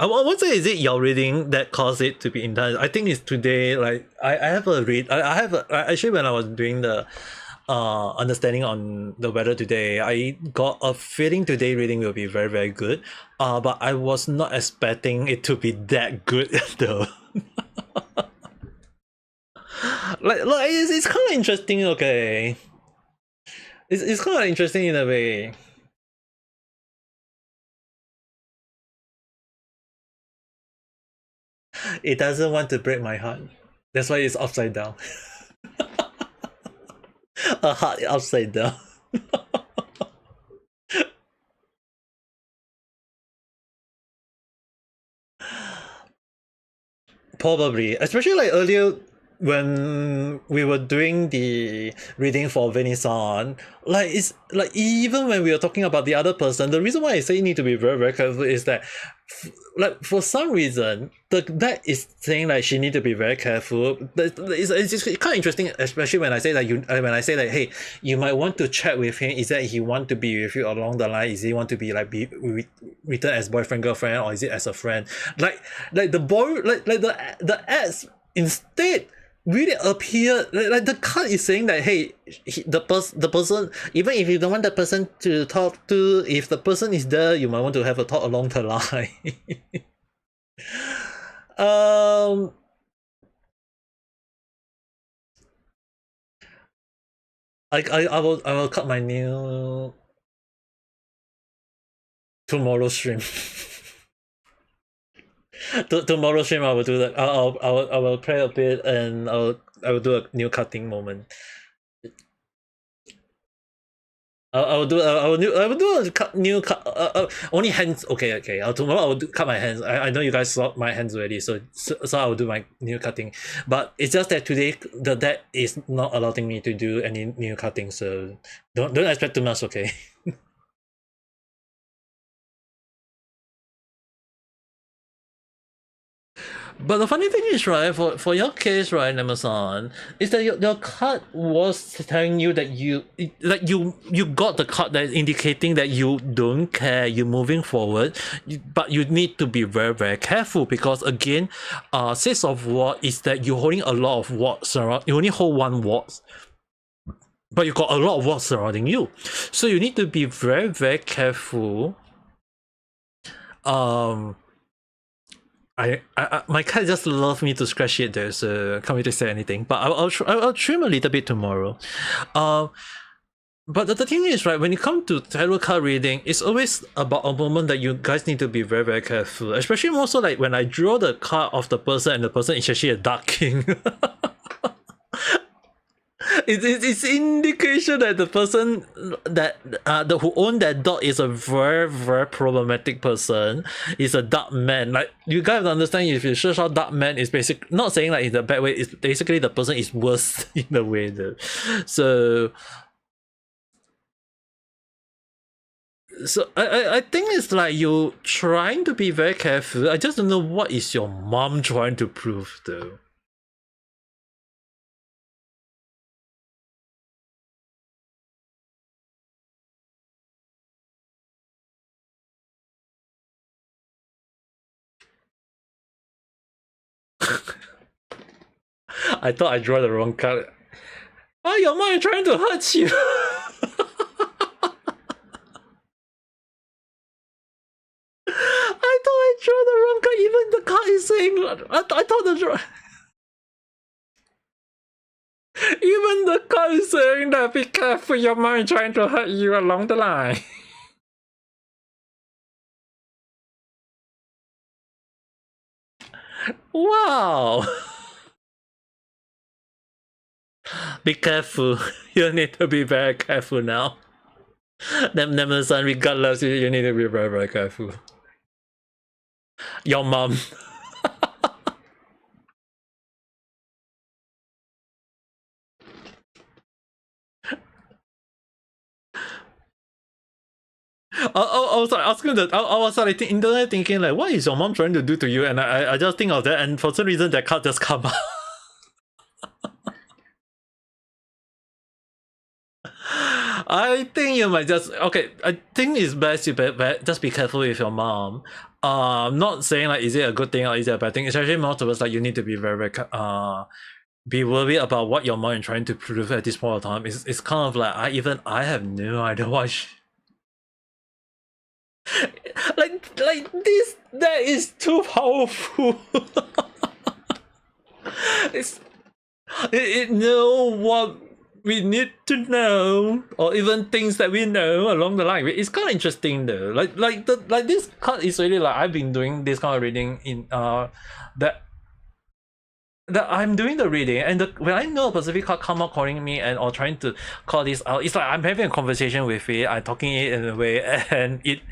I won't say is it your reading that caused it to be intense. I think it's today. Like I have a read. I have actually when I was doing the understanding on the weather today, I got a feeling today reading will be very, very good. But I was not expecting it to be that good though. like it's kind of interesting. Okay, it's kind of interesting in a way. It doesn't want to break my heart. That's why it's upside down. A heart upside down. Probably, especially like earlier when we were doing the reading for Venison, like it's like even when we were talking about the other person, the reason why I say you need to be very, very careful is that like for some reason the deck is saying like she need to be very careful. It's just kind of interesting, especially when I say that hey, you might want to chat with him. Is that he want to be with you along the line? Is he want to be like written as boyfriend girlfriend, or is it as a friend? Like the boy, like the ads instead really appear like the card is saying that hey, the person, even if you don't want the person to talk to, if the person is there, you might want to have a talk along the line. I will cut my nail tomorrow stream. Tomorrow stream I will do that. I will pray a bit and I will do a new cutting moment. I will do a new cut. Only hands. Okay. Tomorrow I will cut my hands. I know you guys saw my hands already, so I will do my new cutting. But it's just that today the deck is not allowing me to do any new cutting, so don't expect too much. Okay. But the funny thing is, right, for your case, right, Amazon, is that your card was telling you that you got the card that is indicating that you don't care, you're moving forward, but you need to be very, very careful because again, Six of Wands is that you're holding a lot of wards around. You only hold one ward, but you got a lot of wards surrounding you, so you need to be very, very careful. My cat just loves me to scratch it there, so can't really say anything. But I'll trim a little bit tomorrow. But the thing is, right, when it comes to tarot card reading, it's always about a moment that you guys need to be very, very careful. Especially more so like when I draw the card of the person and the person is actually a dark king. It's indication that the person that who owned that dog is a very, very problematic person. Is a dark man. Like, you guys understand, if you search out dark man, is basic, not saying like in a bad way, it's basically the person is worse in a way though. So I think it's like you trying to be very careful. I just don't know what is your mom trying to prove though. I thought I drew the wrong card. Oh, your mom is trying to hurt you. I thought I drew the wrong card. Even the card is saying. I thought the. Even the card is saying that be careful, your mom is trying to hurt you along the line. Wow. Be careful. You need to be very careful now. Nemesis, regardless, you need to be very, very careful. Your mom. I was like internet thinking like, what is your mom trying to do to you? And I just think of that, and for some reason that card just come out. I think you might just I think it's best you just be careful with your mom. Not saying like is it a good thing or is it a bad thing. It's actually more towards like you need to be very be worried about what your mom is trying to prove at this point of time. It's kind of like I have no idea why like this, that is too powerful. it know what we need to know, or even things that we know along the line. It's kind of interesting though. Like this card is really like, I've been doing this kind of reading in that I'm doing the reading, and when I know a specific card come out calling me and or trying to call this out, it's like I'm having a conversation with it, I'm talking it in a way, and it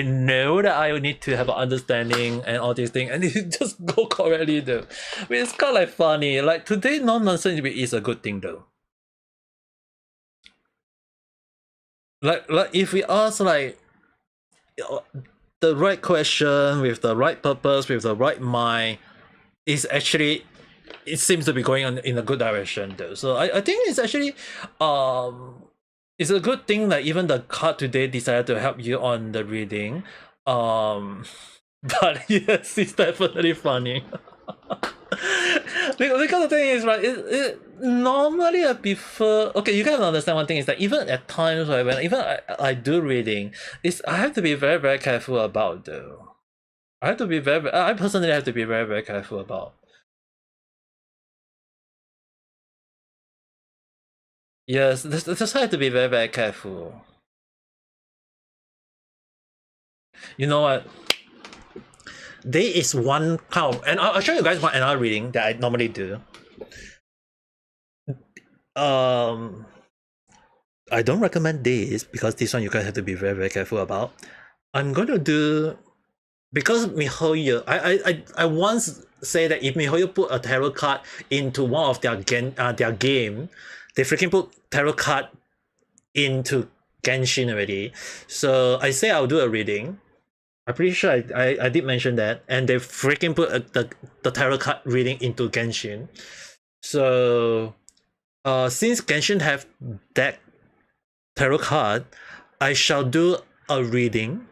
know that I need to have an understanding and all these things, and it just go correctly though. It's kind of like funny. Like today, non-nonsense is a good thing though. Like if we ask like the right question with the right purpose with the right mind, is actually, it seems to be going on in a good direction though. So I think it's actually it's a good thing that even the card today decided to help you on the reading. But yes, it's definitely funny. Because the thing is, right, normally I prefer, okay, you gotta understand one thing is that even at times, right, when even I do reading, I have to be very, very careful about though. I personally have to be very, very careful about. Yes, this I have to be very, very careful. You know what? There is one kind of, and I'll show you guys one another reading that I normally do. I don't recommend this because this one you guys have to be very, very careful about. I'm going to do, because MiHoYo, I once say that if MiHoYo put a tarot card into one of their game, they freaking put tarot card into Genshin already. So I say I'll do a reading. I'm pretty sure I did mention that, and they freaking put the tarot card reading into Genshin. So since Genshin have that tarot card, I shall do a reading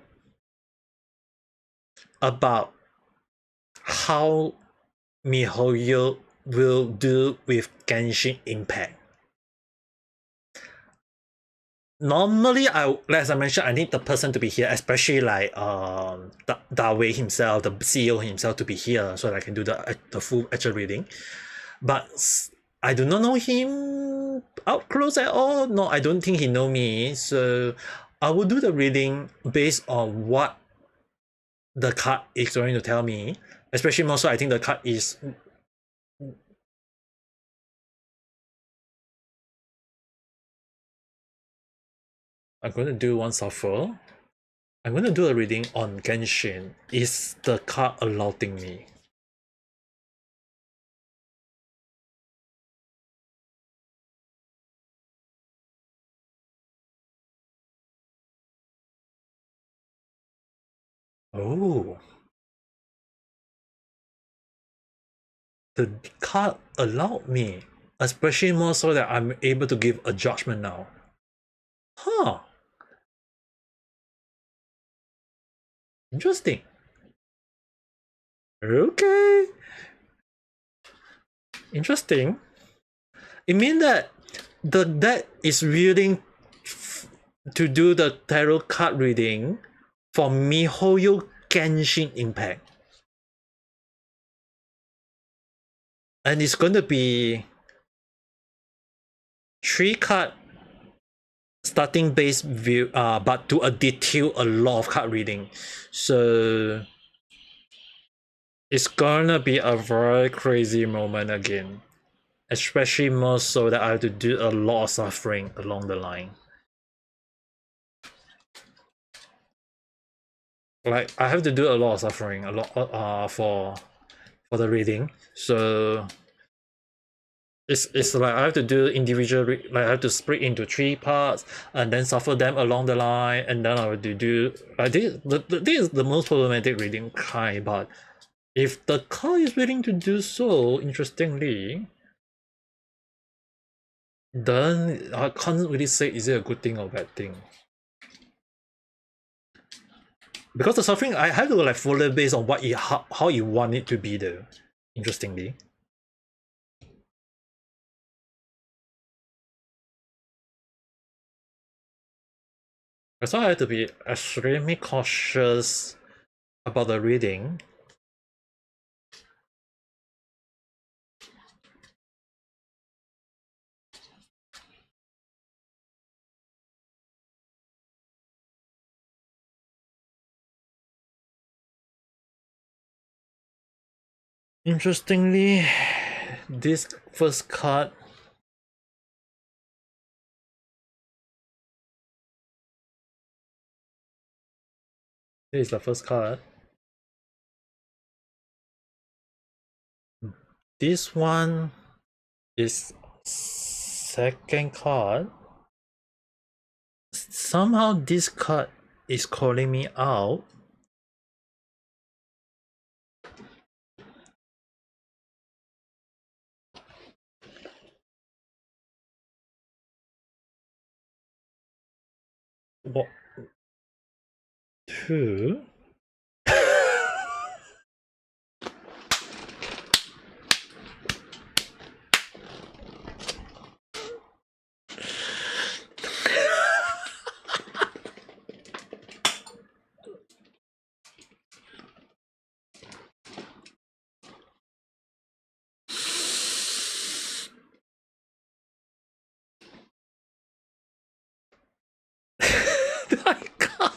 about how MiHoYo will do with Genshin Impact. Normally, as I mentioned, I need the person to be here, especially like Dawei himself, the CEO himself, to be here so that I can do the full actual reading. But I do not know him up close at all. No, I don't think he know me. So I will do the reading based on what the card is going to tell me. Especially more so, I think the card is. I'm going to do one shuffle. I'm going to do a reading on Genshin. Is the card allowing me? Oh. The card allowed me. Especially more so that I'm able to give a judgment now. Huh. Interesting. Okay. Interesting. It means that the deck is willing to do the tarot card reading for MiHoYo Genshin Impact. And it's going to be 3 card starting base view, but to a detail a lot of card reading. So it's gonna be a very crazy moment again. Especially more so that I have to do a lot of suffering along the line. Like I have to do a lot of suffering, a lot for the reading. So it's like I have to do individual, like I have to split into 3 parts and then suffer them along the line, and then I have to do like this. This is the most problematic reading kind, but if the card is willing to do so, interestingly, then I can't really say is it a good thing or bad thing. Because the suffering, I have to like follow based on what how you want it to be though, interestingly. That's why I have to be extremely cautious about the reading. Interestingly, this first card this is the first card. This one is second card. Somehow this card is calling me out. What? 2? I can't.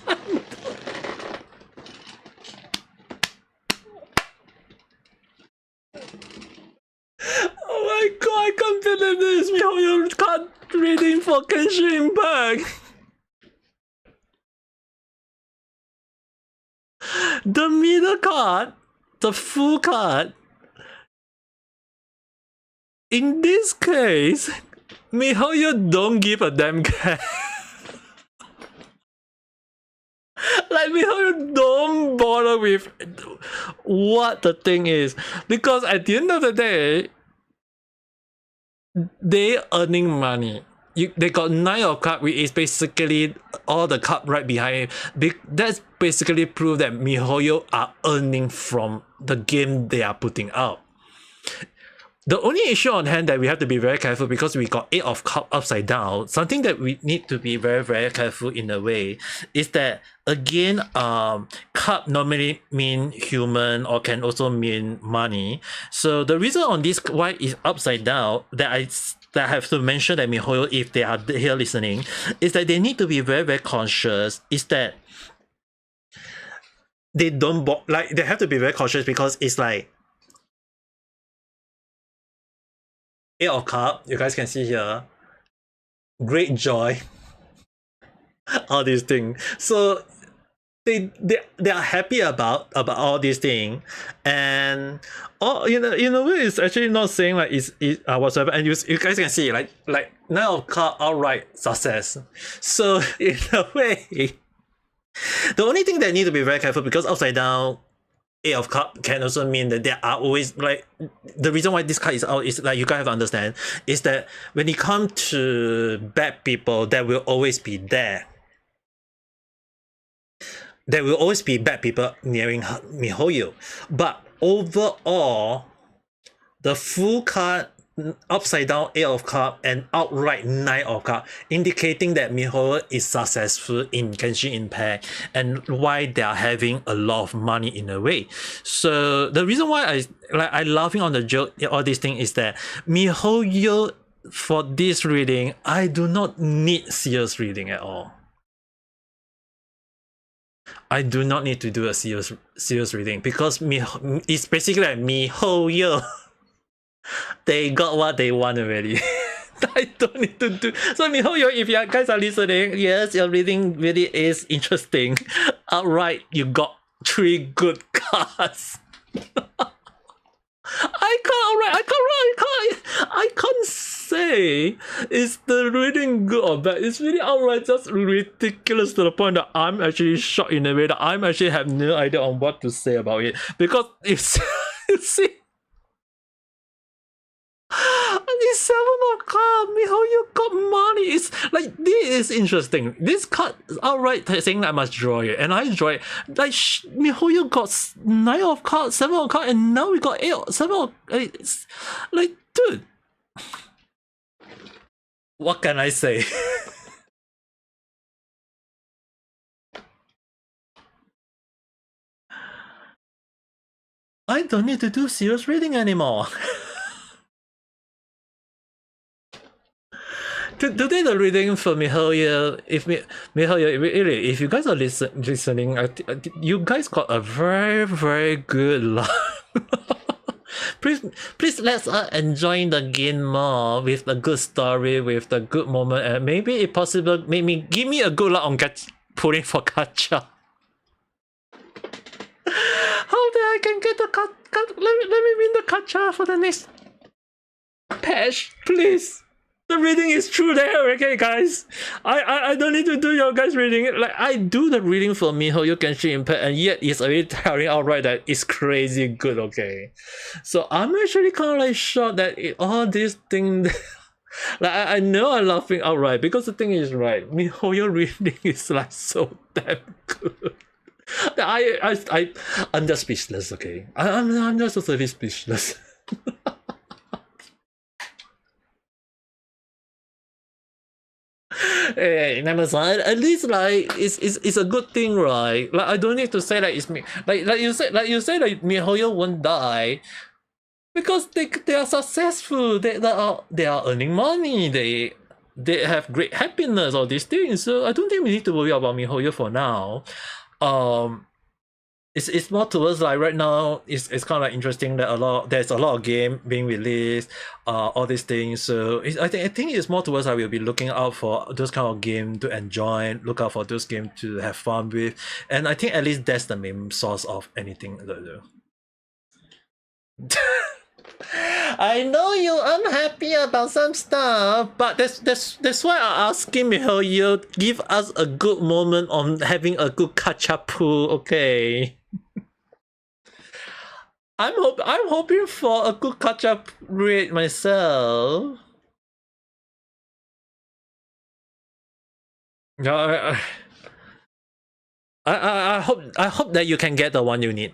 Oh my god, I can't believe this. MiHoYo card reading for Genshin Impact. The middle card, the full card. In this case, MiHoYo don't give a damn care. Like MiHoYo don't bother with what the thing is, because at the end of the day, they earning money. They got 9 of cup, which is basically all the cup right behind it. That's basically proof that MiHoYo are earning from the game they are putting out. The only issue on hand that we have to be very careful, because we got 8 of cup upside down, something that we need to be very, very careful in a way is that, again, cup normally mean human or can also mean money. So the reason on this why is upside down that I that I have to mention that MiHoYo, if they are here listening, is that they need to be very, very conscious. Is that they don't like they have to be very cautious because it's like Eight of Cup. You guys can see here, great joy, all these things. So they are happy about all these things, and in a way it's actually not saying like it's whatsoever, and you guys can see like Nine of Cup outright success. So in a way, the only thing that need to be very careful, because upside down Eight of Cup can also mean that there are always like, the reason why this card is out is like, you guys have to understand is that when it comes to bad people, there will always be there. There will always be bad people nearing MiHoYo. But overall, the full card, upside down Eight of Cup and outright Nine of Cup, indicating that MiHoYo is successful in Genshin Impact and why they are having a lot of money in a way. So the reason why I laughing on the joke, all these things, is that MiHoYo, for this reading, I do not need serious reading at all. I do not need to do a serious reading, because it's basically like MiHoYo. They got what they want already. I don't need to do. So MiHoYo, if you guys are listening, yes, your reading really is interesting. Outright, you got 3 good cards. I can't say is the reading good or bad. It's really outright just ridiculous to the point that I'm actually shocked in a way that I'm actually have no idea on what to say about it. Because it's you see, it's 7 of Cups, MiHoYo got money. It's like, this is interesting. This card outright saying that I must draw it, and I draw it. Like MiHoYo got 9 of Cups, 7 of Cups, and now we got 7 of. It's like, dude, what can I say? I don't need to do serious reading anymore. Today the reading for MiHoYo, MiHoYo, really, if you guys are listening, you guys got a very, very good luck. Please let's enjoy the game more with a good story, with the good moment, and maybe if possible, give me a good luck on pulling for gacha. How that I can get the let me win the gacha for the next patch, please. The reading is true there, okay, guys. I don't need to do your guys' reading. Like, I do the reading for MiHoYo Genshin Impact, and yet it's already telling outright that it's crazy good, okay? So I'm actually kind of like shocked that all these things. Like, I know I'm laughing outright, because the thing is, right, MiHoYo reading is like so damn good. I'm just speechless, okay? I'm just totally speechless. Hey, at least like it's a good thing, right? Like, I don't need to say like it's me. Like you say like MiHoYo won't die, because they are successful. They are earning money. They have great happiness, all these things. So I don't think we need to worry about MiHoYo for now. It's more towards like right now it's kind of like interesting that there's a lot of game being released, all these things. So I think it's more towards like we'll be looking out for those kind of game to enjoy, look out for those games to have fun with, and I think at least that's the main source of anything to do. I know you're unhappy about some stuff, but that's why I'm asking MiHoYo, give us a good moment on having a good catch-up pool, okay? I'm hoping for a good catch-up rate myself. I hope that you can get the one you need.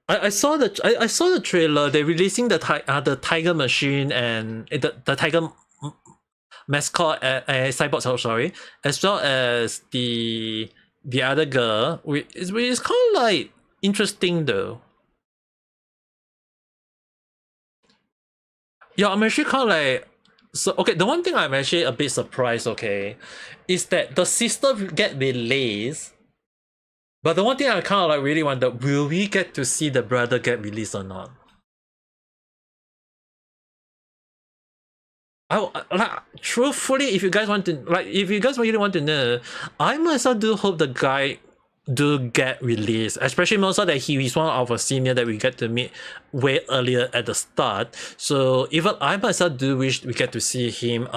I saw the trailer. They're releasing the tiger machine and the tiger mascot, cyborg. Sorry, as well as the other girl. It's kind of like interesting though. Yeah, I'm actually kind of like, so okay. The one thing I'm actually a bit surprised, okay, is that the sister get released. But the one thing I kind of like really wonder, will we get to see the brother get released or not? Like, truthfully, if you guys want to, like, if you guys really want to know, I myself do hope the guy do get released, especially more so that he is one of our senior that we get to meet way earlier at the start. So even I myself do wish we get to see him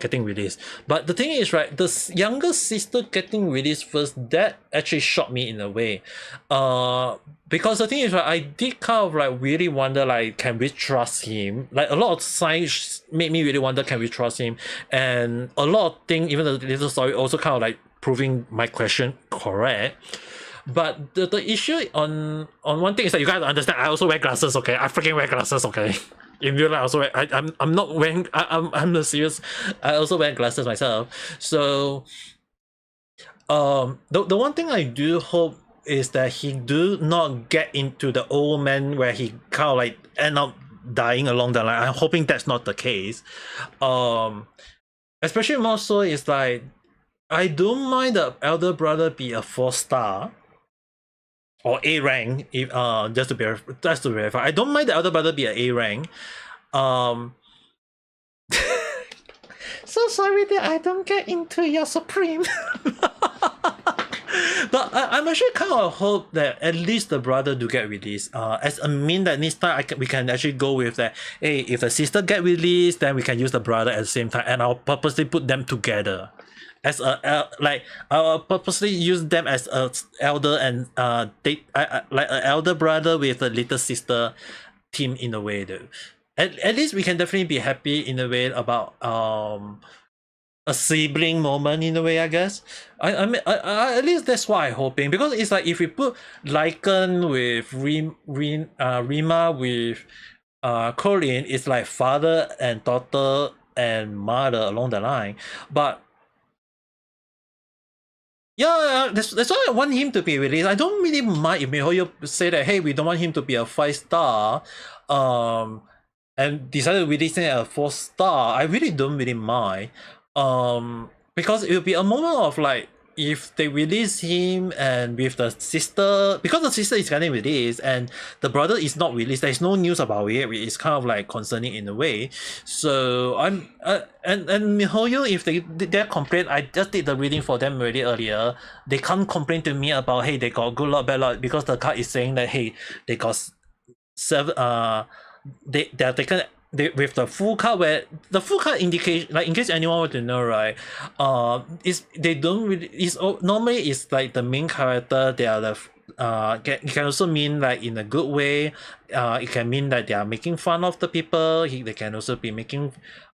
getting released. But the thing is, right, the younger sister getting released first, that actually shocked me in a way. Because the thing is, right, I did kind of like really wonder, like, can we trust him? Like, a lot of signs made me really wonder, can we trust him? And a lot of things, even the little story, also kind of like proving my question correct. But the issue on one thing is that you guys understand, I also wear glasses, okay? I freaking wear glasses, okay? In real life, I also wear, I'm not wearing, I'm not serious. I also wear glasses myself. So the one thing I do hope is that he do not get into the old man where he kind of like end up dying along the line. I'm hoping that's not the case. Especially more so is like, I don't mind the elder brother be a 4-star or A rank, if just to verify. I don't mind the elder brother be an A rank. So sorry that I don't get into your supreme. But I'm actually kind of hope that at least the brother do get released. As a mean that next time we can actually go with that. Hey, if the sister get released, then we can use the brother at the same time, and I'll purposely put them together. As a like I'll purposely use them as a elder and like an elder brother with a little sister team in a way though. At least we can definitely be happy in a way about a sibling moment in a way, I guess. I mean, at least that's what I'm hoping, because it's like if we put Lycan with Rima with Colin, it's like father and daughter and mother along the line. But yeah, that's why I want him to be released. I don't really mind if MiHoYo say that, hey, we don't want him to be a 5-star, and decided releasing at a 4-star. I really don't really mind. Because it will be a moment of like, if they release him and with the sister, because the sister is getting released and the brother is not released, there's no news about it. It's kind of like concerning in a way. So I'm and MiHoYo, if they did their complaint, I just did the reading for them already earlier. They can't complain to me about, hey, they got good luck, bad luck, because the card is saying that, hey, they got 7 they are taken with the full card, where the full card indication, like in case anyone want to know, right, is they don't really, is normally it's like the main character, they are the it can also mean like in a good way. It can mean that they are making fun of the people. They can also be making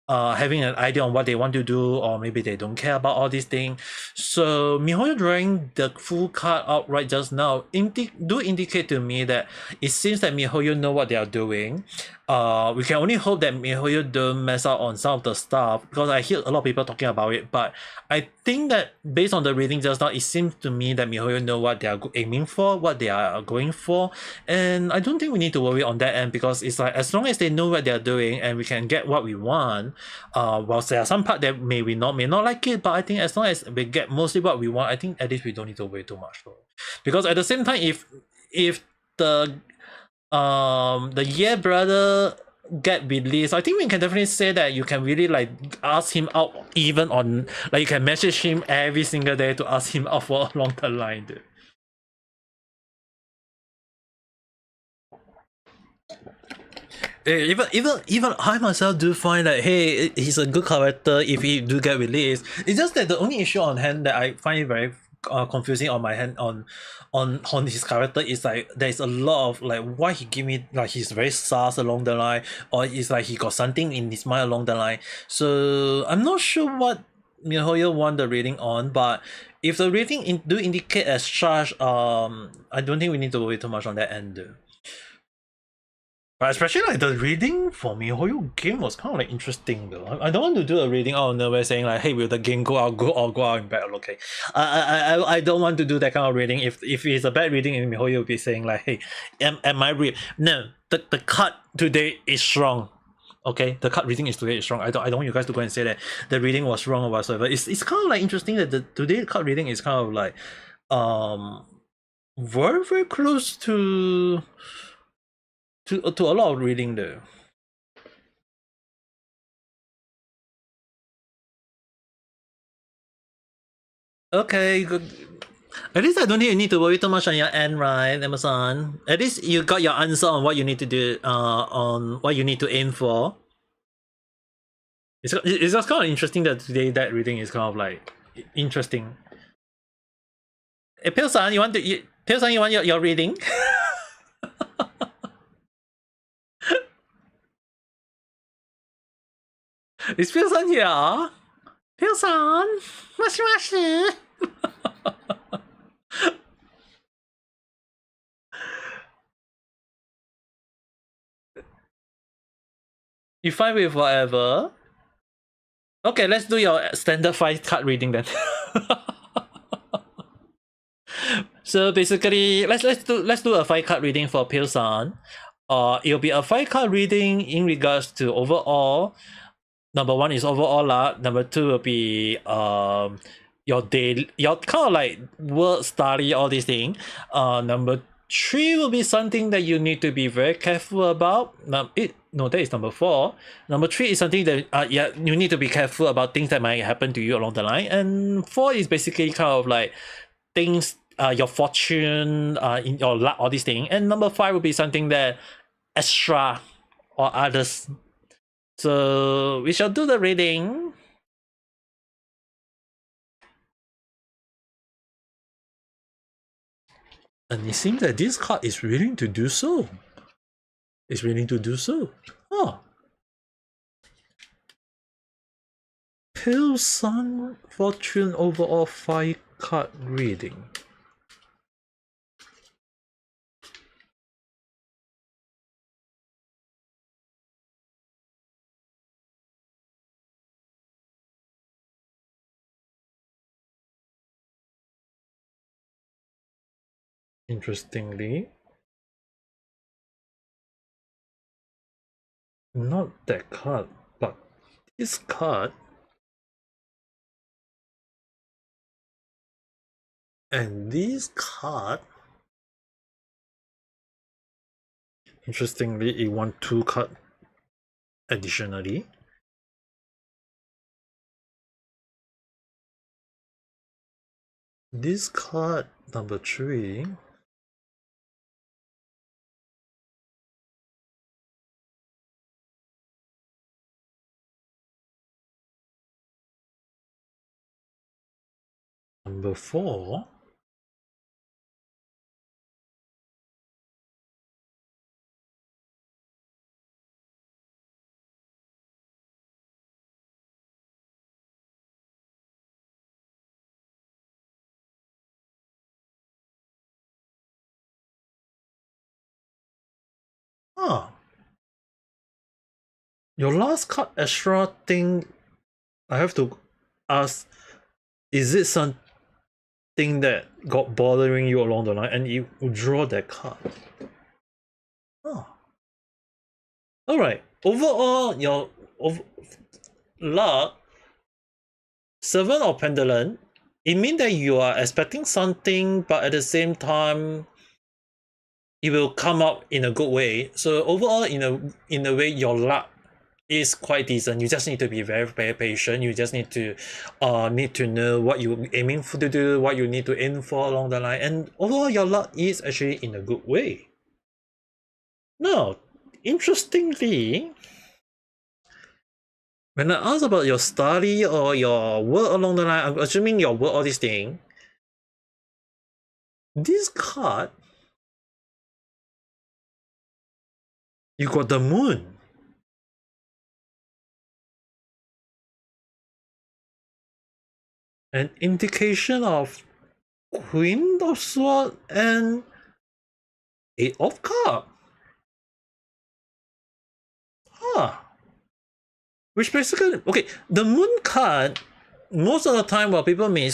having an idea on what they want to do, or maybe they don't care about all these things. So MiHoYo drawing the full card out right just now do indicate to me that it seems that MiHoYo know what they are doing. We can only hope that MiHoYo don't mess up on some of the stuff, because I hear a lot of people talking about it. But I think that based on the reading just now, it seems to me that MiHoYo know what they are aiming for, what they are going for, and I don't think we need to worry on that end, because it's like, as long as they know what they are doing and we can get what we want, whilst there are some part that may not like it, but I think as long as we get mostly what we want, I think at least we don't need to worry too much though. Because at the same time, if the yeah brother get released, I think we can definitely say that you can really like ask him out, even on like you can message him every single day to ask him out for along the line dude. Even I myself do find that, hey, he's a good character if he do get released. It's just that the only issue on hand that I find it very confusing on my hand on his character is like, there's a lot of like, why he give me like he's very sus along the line, or it's like he got something in his mind along the line. So I'm not sure what MiHoYo want the rating on, but if the rating do indicate as such, I don't think we need to worry too much on that end though. But especially like the reading for MiHoYo game was kind of like interesting though. I don't want to do a reading out of nowhere saying like, hey, will the game go out in battle? Okay, I don't want to do that kind of reading. If it's a bad reading, and MiHoYo will be saying like, hey, am I read? No, the card today is strong. Okay, the card reading is today is wrong. I don't want you guys to go and say that the reading was wrong or whatsoever. It's kind of like interesting that the today card reading is kind of like very close to a lot of reading though. Okay, good. At least I don't think you need to worry too much on your end, right, Amazon? At least you got your answer on what you need to do, on what you need to aim for. It's just kind of interesting that today that reading is kind of like interesting. Hey, Pil-san, you want your reading? Is Pil-san here? Pil-san, mashi. You fine with whatever? Okay, let's do your standard 5 card reading then. So basically, let's do a 5 card reading for Pil-san. It'll be a 5 card reading in regards to overall. Number 1 is overall luck. Number 2 will be your kind of like work, study, all these things. Number 3 will be something that you need to be very careful about. That is number 4. Number 3 is something that you need to be careful about things that might happen to you along the line. And 4 is basically kind of like things, your fortune, in your luck, all these things. And number 5 will be something that extra or others. So we shall do the reading. And it seems that this card is willing to do so. It's willing to do so. Oh. Pil-san Fortune overall 5 card reading. Interestingly, not that card, but this card and this card. Interestingly, it won 2 cards additionally. This card, number 3. Number 4. Your last card extra thing, I have to ask, is it something that got bothering you along the line and you draw that card? Alright, overall, your luck, 7 of Pendulum, it means that you are expecting something, but at the same time, it will come out in a good way. So overall, in a way, your luck is quite decent. You just need to be very, very patient. You just need to know what you're aiming for to do, what you need to aim for along the line, and overall your luck is actually in a good way. Now, interestingly, when I ask about your study or your work along the line, I'm assuming your work, all these things, this card, you got the moon. An indication of Queen of Swords and 8 of Cups. Which basically, okay, the moon card, most of the time what people may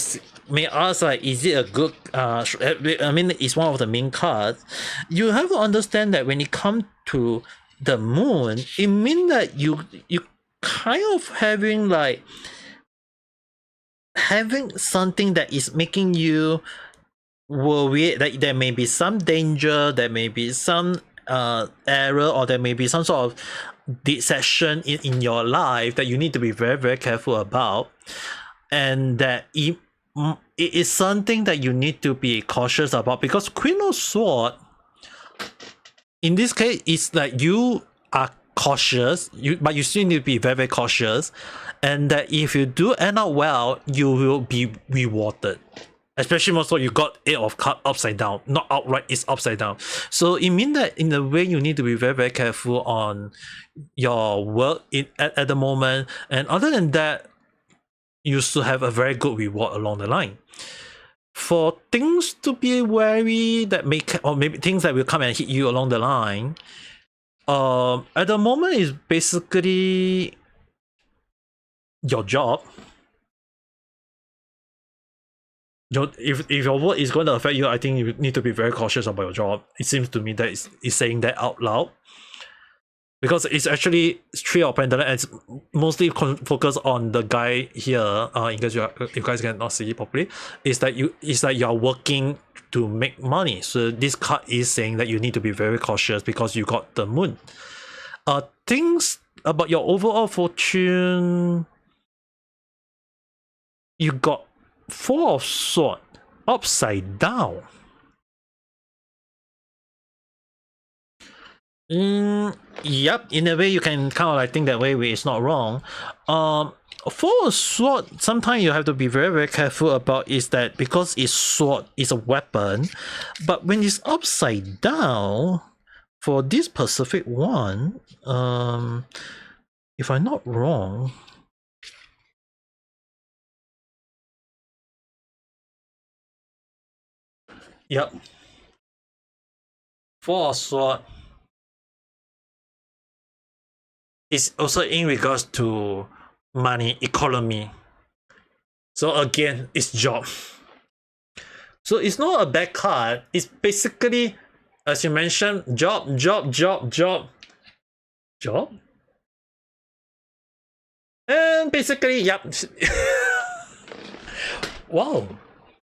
ask, like, is it a good, I mean, it's one of the main cards. You have to understand that when it comes to the moon, it means that you kind of having like something that is making you worried that there may be some danger, there may be some error, or there may be some sort of deception in your life that you need to be very, very careful about, and that it is something that you need to be cautious about, because Queen of Swords in this case is like you are cautious, but you still need to be very, very cautious, and that if you do end up well, you will be rewarded. Especially more so you got 8 of cups upside down, not outright, it's upside down. So it means that in a way you need to be very, very careful on your work at the moment, and other than that, you should have a very good reward along the line. For things to be wary that may, or maybe things that will come and hit you along the line, at the moment is basically your job. If your work is going to affect you, I think you need to be very cautious about your job. It seems to me that it's saying that out loud, because it's actually 3 of Pentacles and it's mostly focused on the guy here. In case you guys cannot see it properly, it's that you are working to make money. So this card is saying that you need to be very cautious because you got the moon. Things about your overall fortune, you got 4 of Swords upside down. Yep, in a way you can kind of like think that way it's not wrong. 4 of Swords, sometimes you have to be very, very careful about is that because it's sword, it's a weapon, but when it's upside down for this specific one, if I'm not wrong, yep, 4 of Swords is also in regards to money, economy. So again, it's job. So it's not a bad card. It's basically, as you mentioned, job. And basically, yep. Wow.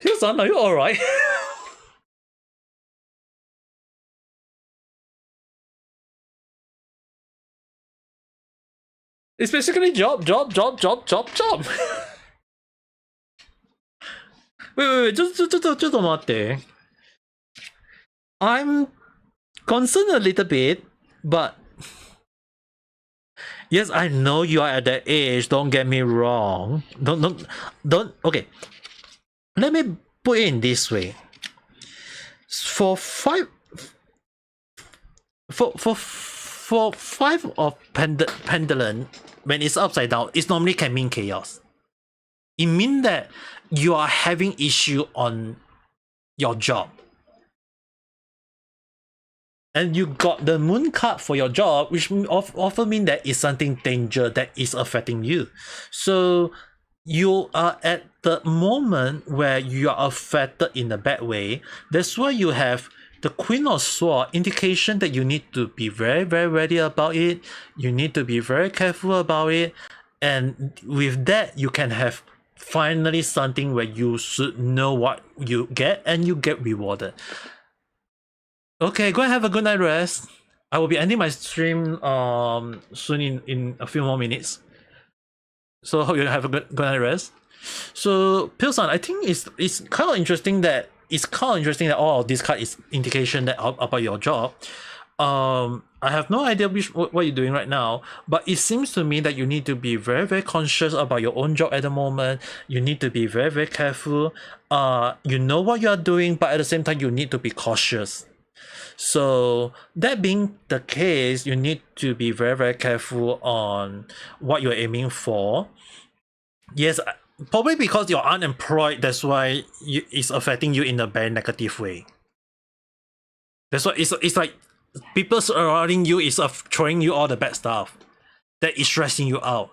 Hyo-san, are you alright? It's basically job. wait, just I'm concerned a little bit, but yes, I know you are at that age, don't get me wrong. Don't okay. Let me put it in this way. For 5 of pendulum, when it's upside down, it normally can mean chaos. It means that you are having issue on your job. And you got the moon card for your job, which often means that it's something danger that is affecting you. So you are at the moment where you are affected in a bad way. That's why you have the Queen of Swords, indication that you need to be very, very ready about it. You need to be very careful about it. And with that, you can have finally something where you should know what you get and you get rewarded. Okay, go and have a good night rest. I will be ending my stream soon in a few more minutes. So hope you have a good night rest. So Pilsan, I think it's kind of interesting that all of this card is indication that about your job. I have no idea what you're doing right now, but it seems to me that you need to be very, very conscious about your own job at the moment. You need to be very, very careful. You know what you are doing, but at the same time, you need to be cautious. So that being the case, you need to be very, very careful on what you're aiming for. Yes, probably because you're unemployed, that's why it's affecting you in a very negative way. That's why it's like people surrounding you is throwing you all the bad stuff that is stressing you out.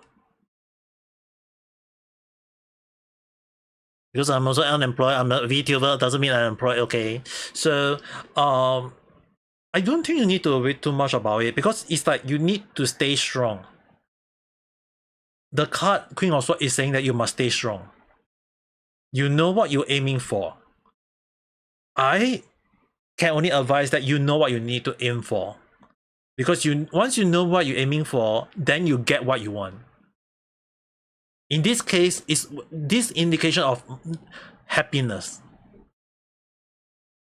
Because I'm also unemployed, I'm a VTuber, doesn't mean I'm employed, okay? So I don't think you need to worry too much about it, because it's like you need to stay strong. The card Queen of Swords is saying that you must stay strong. You know what you're aiming for. I can only advise that you know what you need to aim for. Because once you know what you're aiming for, then you get what you want. In this case, is this indication of happiness.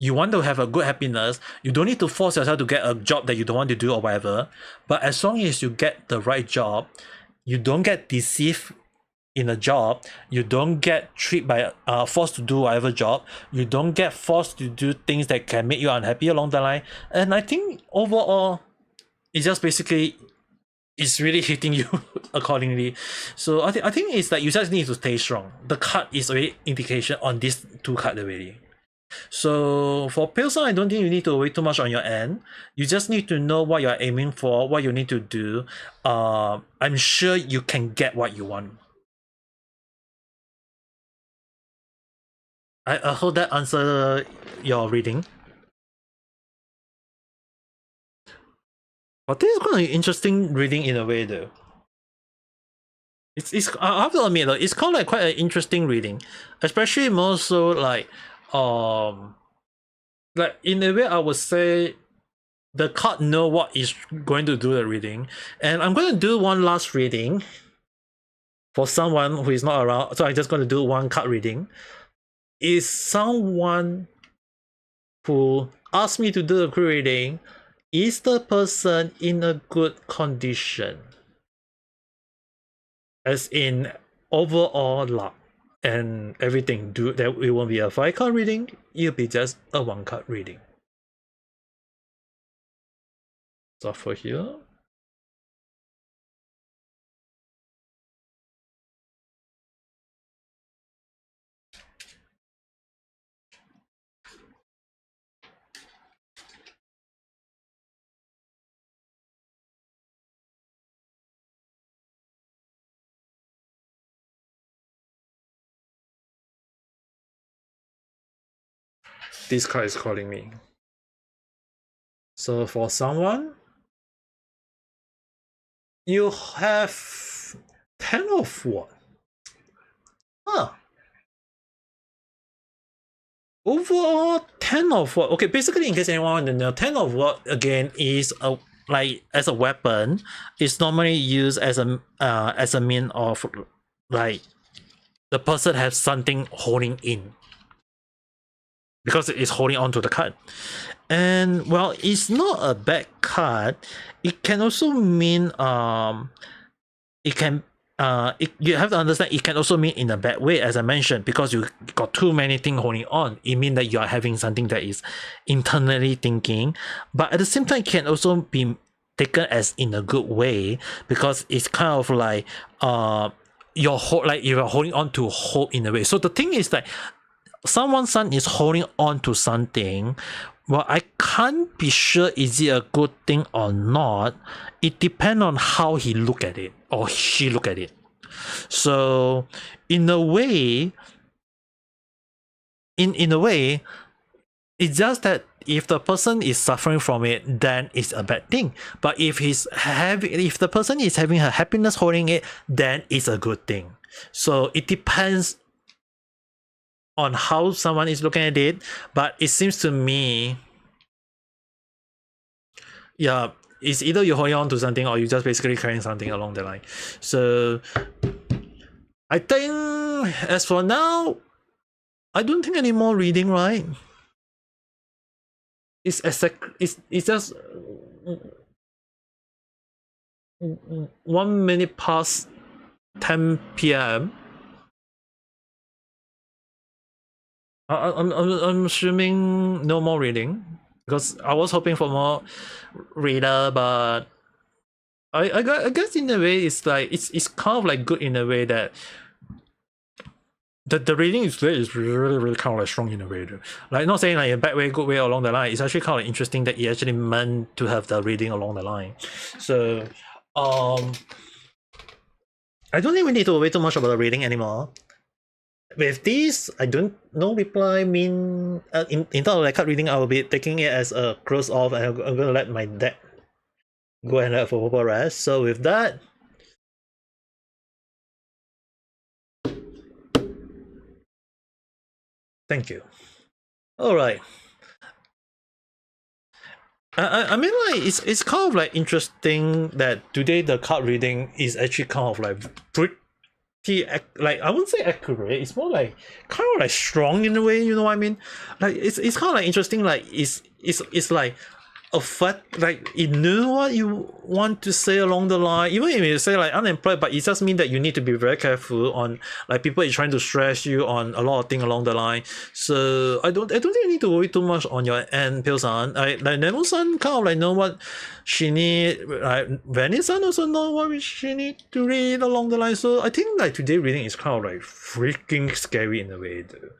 You want to have a good happiness. You don't need to force yourself to get a job that you don't want to do or whatever. But as long as you get the right job, you don't get deceived in a job, you don't get treated by forced to do whatever job, you don't get forced to do things that can make you unhappy along the line. And I think overall, it's just basically, it's really hitting you accordingly. So I think it's like you just need to stay strong. The card is already indication on these two cards already. So for Pilsen, I don't think you need to worry too much on your end. You just need to know what you're aiming for, what you need to do. I'm sure you can get what you want. I hope that answer your reading. But this is quite an interesting reading in a way though. It's I have to admit though, it's kind of like quite an interesting reading. Especially more so like in a way I would say the card know what is going to do the reading. And I'm going to do one last reading for someone who is not around. So I'm just going to do one card reading. Is someone who asked me to do a quick reading, is the person in a good condition? As in overall luck and everything, do that it won't be a 5-card reading, it'll be just a 1-card reading. So for here. This card is calling me. So for someone, you have 10 of what? Overall, 10 of what? Okay, basically, in case anyone want to know, 10 of what again is a like as a weapon. It's normally used as a mean of like the person has something holding in, because it's holding on to the card. And well, it's not a bad card. It can also mean it can you have to understand it can also mean in a bad way, as I mentioned, because you got too many things holding on. It means that you are having something that is internally thinking, but at the same time it can also be taken as in a good way, because it's kind of like you're holding on to hope in a way. So the thing is that someone's son is holding on to something. Well, I can't be sure is it a good thing or not. It depends on how he look at it or she look at it. So in a way, it's just that if the person is suffering from it, then it's a bad thing. But if the person is having her happiness holding it, then it's a good thing. So it depends on how someone is looking at it, but it seems to me, yeah, it's either you're holding on to something or you're just basically carrying something along the line. So I think as for now, I don't think any more reading, right? It's just 1 minute past 10 p.m. I'm assuming no more reading, because I was hoping for more reader, but I guess in a way it's like it's kind of like good in a way that the reading is really kind of like strong in a way. Like, not saying like a bad way, good way along the line. It's actually kind of interesting that he actually meant to have the reading along the line. So I don't think we need to worry too much about the reading anymore. with this, I don't know reply mean in terms of like card reading, I will be taking it as a close off, and I'm gonna let my deck go and have a proper rest. So with that, thank you. All right. I mean, like it's kind of like interesting that today the card reading is actually kind of like pretty like, I wouldn't say accurate. It's more like kind of like strong in a way. You know what I mean? Like it's kind of like interesting. Like it's like a fact, like you know what you want to say along the line, even if you say like unemployed, but it just means that you need to be very careful on like people is trying to stress you on a lot of things along the line. So I don't think you need to worry too much on your end, Pil-san. I like Nemo-san kind of like know what she need, like Vanny-san also know what she need to read along the line. So I think like today reading is kind of like freaking scary in a way though.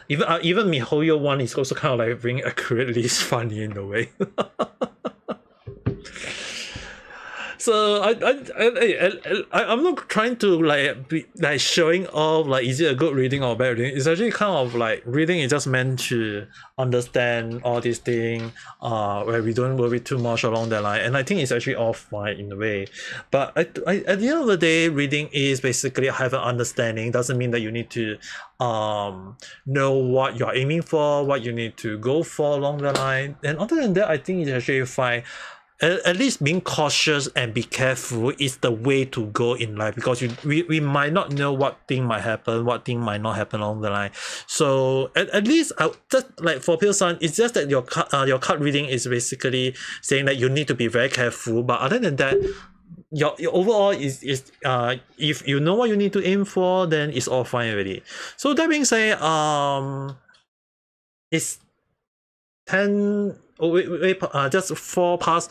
Even MiHoYo one is also kind of like being accurately funny in a way. So I'm not trying to like be like showing off like is it a good reading or bad reading. It's actually kind of like reading is just meant to understand all these things where we don't worry too much along the line, and I think it's actually all fine in a way. But at the end of the day, reading is basically have an understanding. Doesn't mean that you need to know what you're aiming for, what you need to go for along the line. And other than that, I think it's actually fine. At least being cautious and be careful is the way to go in life, because we might not know what thing might happen, what thing might not happen along the line. So at least just like for Pil-san, it's just that your card reading is basically saying that you need to be very careful. But other than that, your overall is if you know what you need to aim for, then it's all fine already. So that being said, it's 10. Oh wait, just 4 past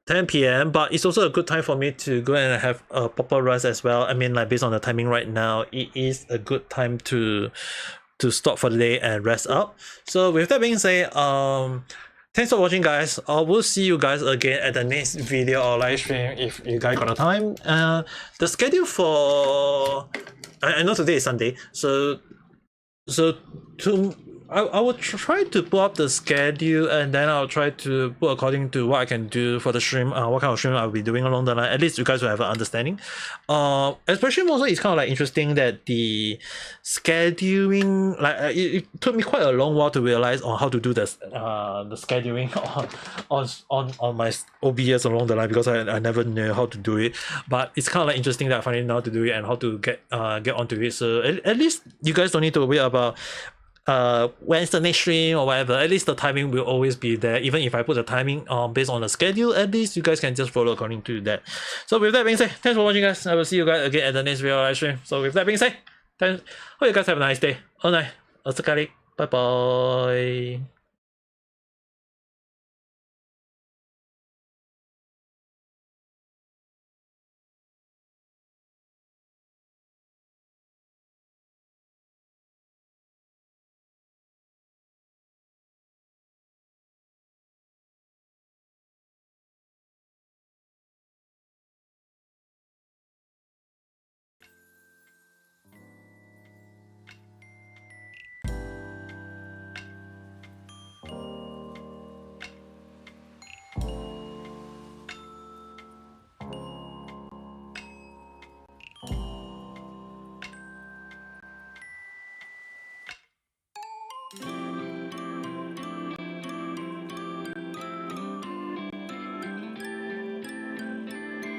10 p.m. But it's also a good time for me to go and have a proper rest as well. I mean, like based on the timing right now, it is a good time to stop for the day and rest up. So with that being said, thanks for watching, guys. I will see you guys again at the next video or live stream if you guys got the time. The schedule for I know today is Sunday, so I will try to pull up the schedule, and then I'll try to put according to what I can do for the stream, what kind of stream I'll be doing along the line. At least you guys will have an understanding. Especially also it's kind of like interesting that the scheduling, like it took me quite a long while to realize on how to do this the scheduling on my OBS along the line, because I never knew how to do it. But it's kind of like interesting that I finally know how to do it and how to get onto it. So at least you guys don't need to worry about when's the next stream or whatever. At least the timing will always be there. Even if I put the timing based on the schedule, at least you guys can just follow according to that. So with that being said, thanks for watching, guys. I will see you guys again at the next video live stream. So with that being said, thanks. Hope you guys have a nice day. All night. Bye bye.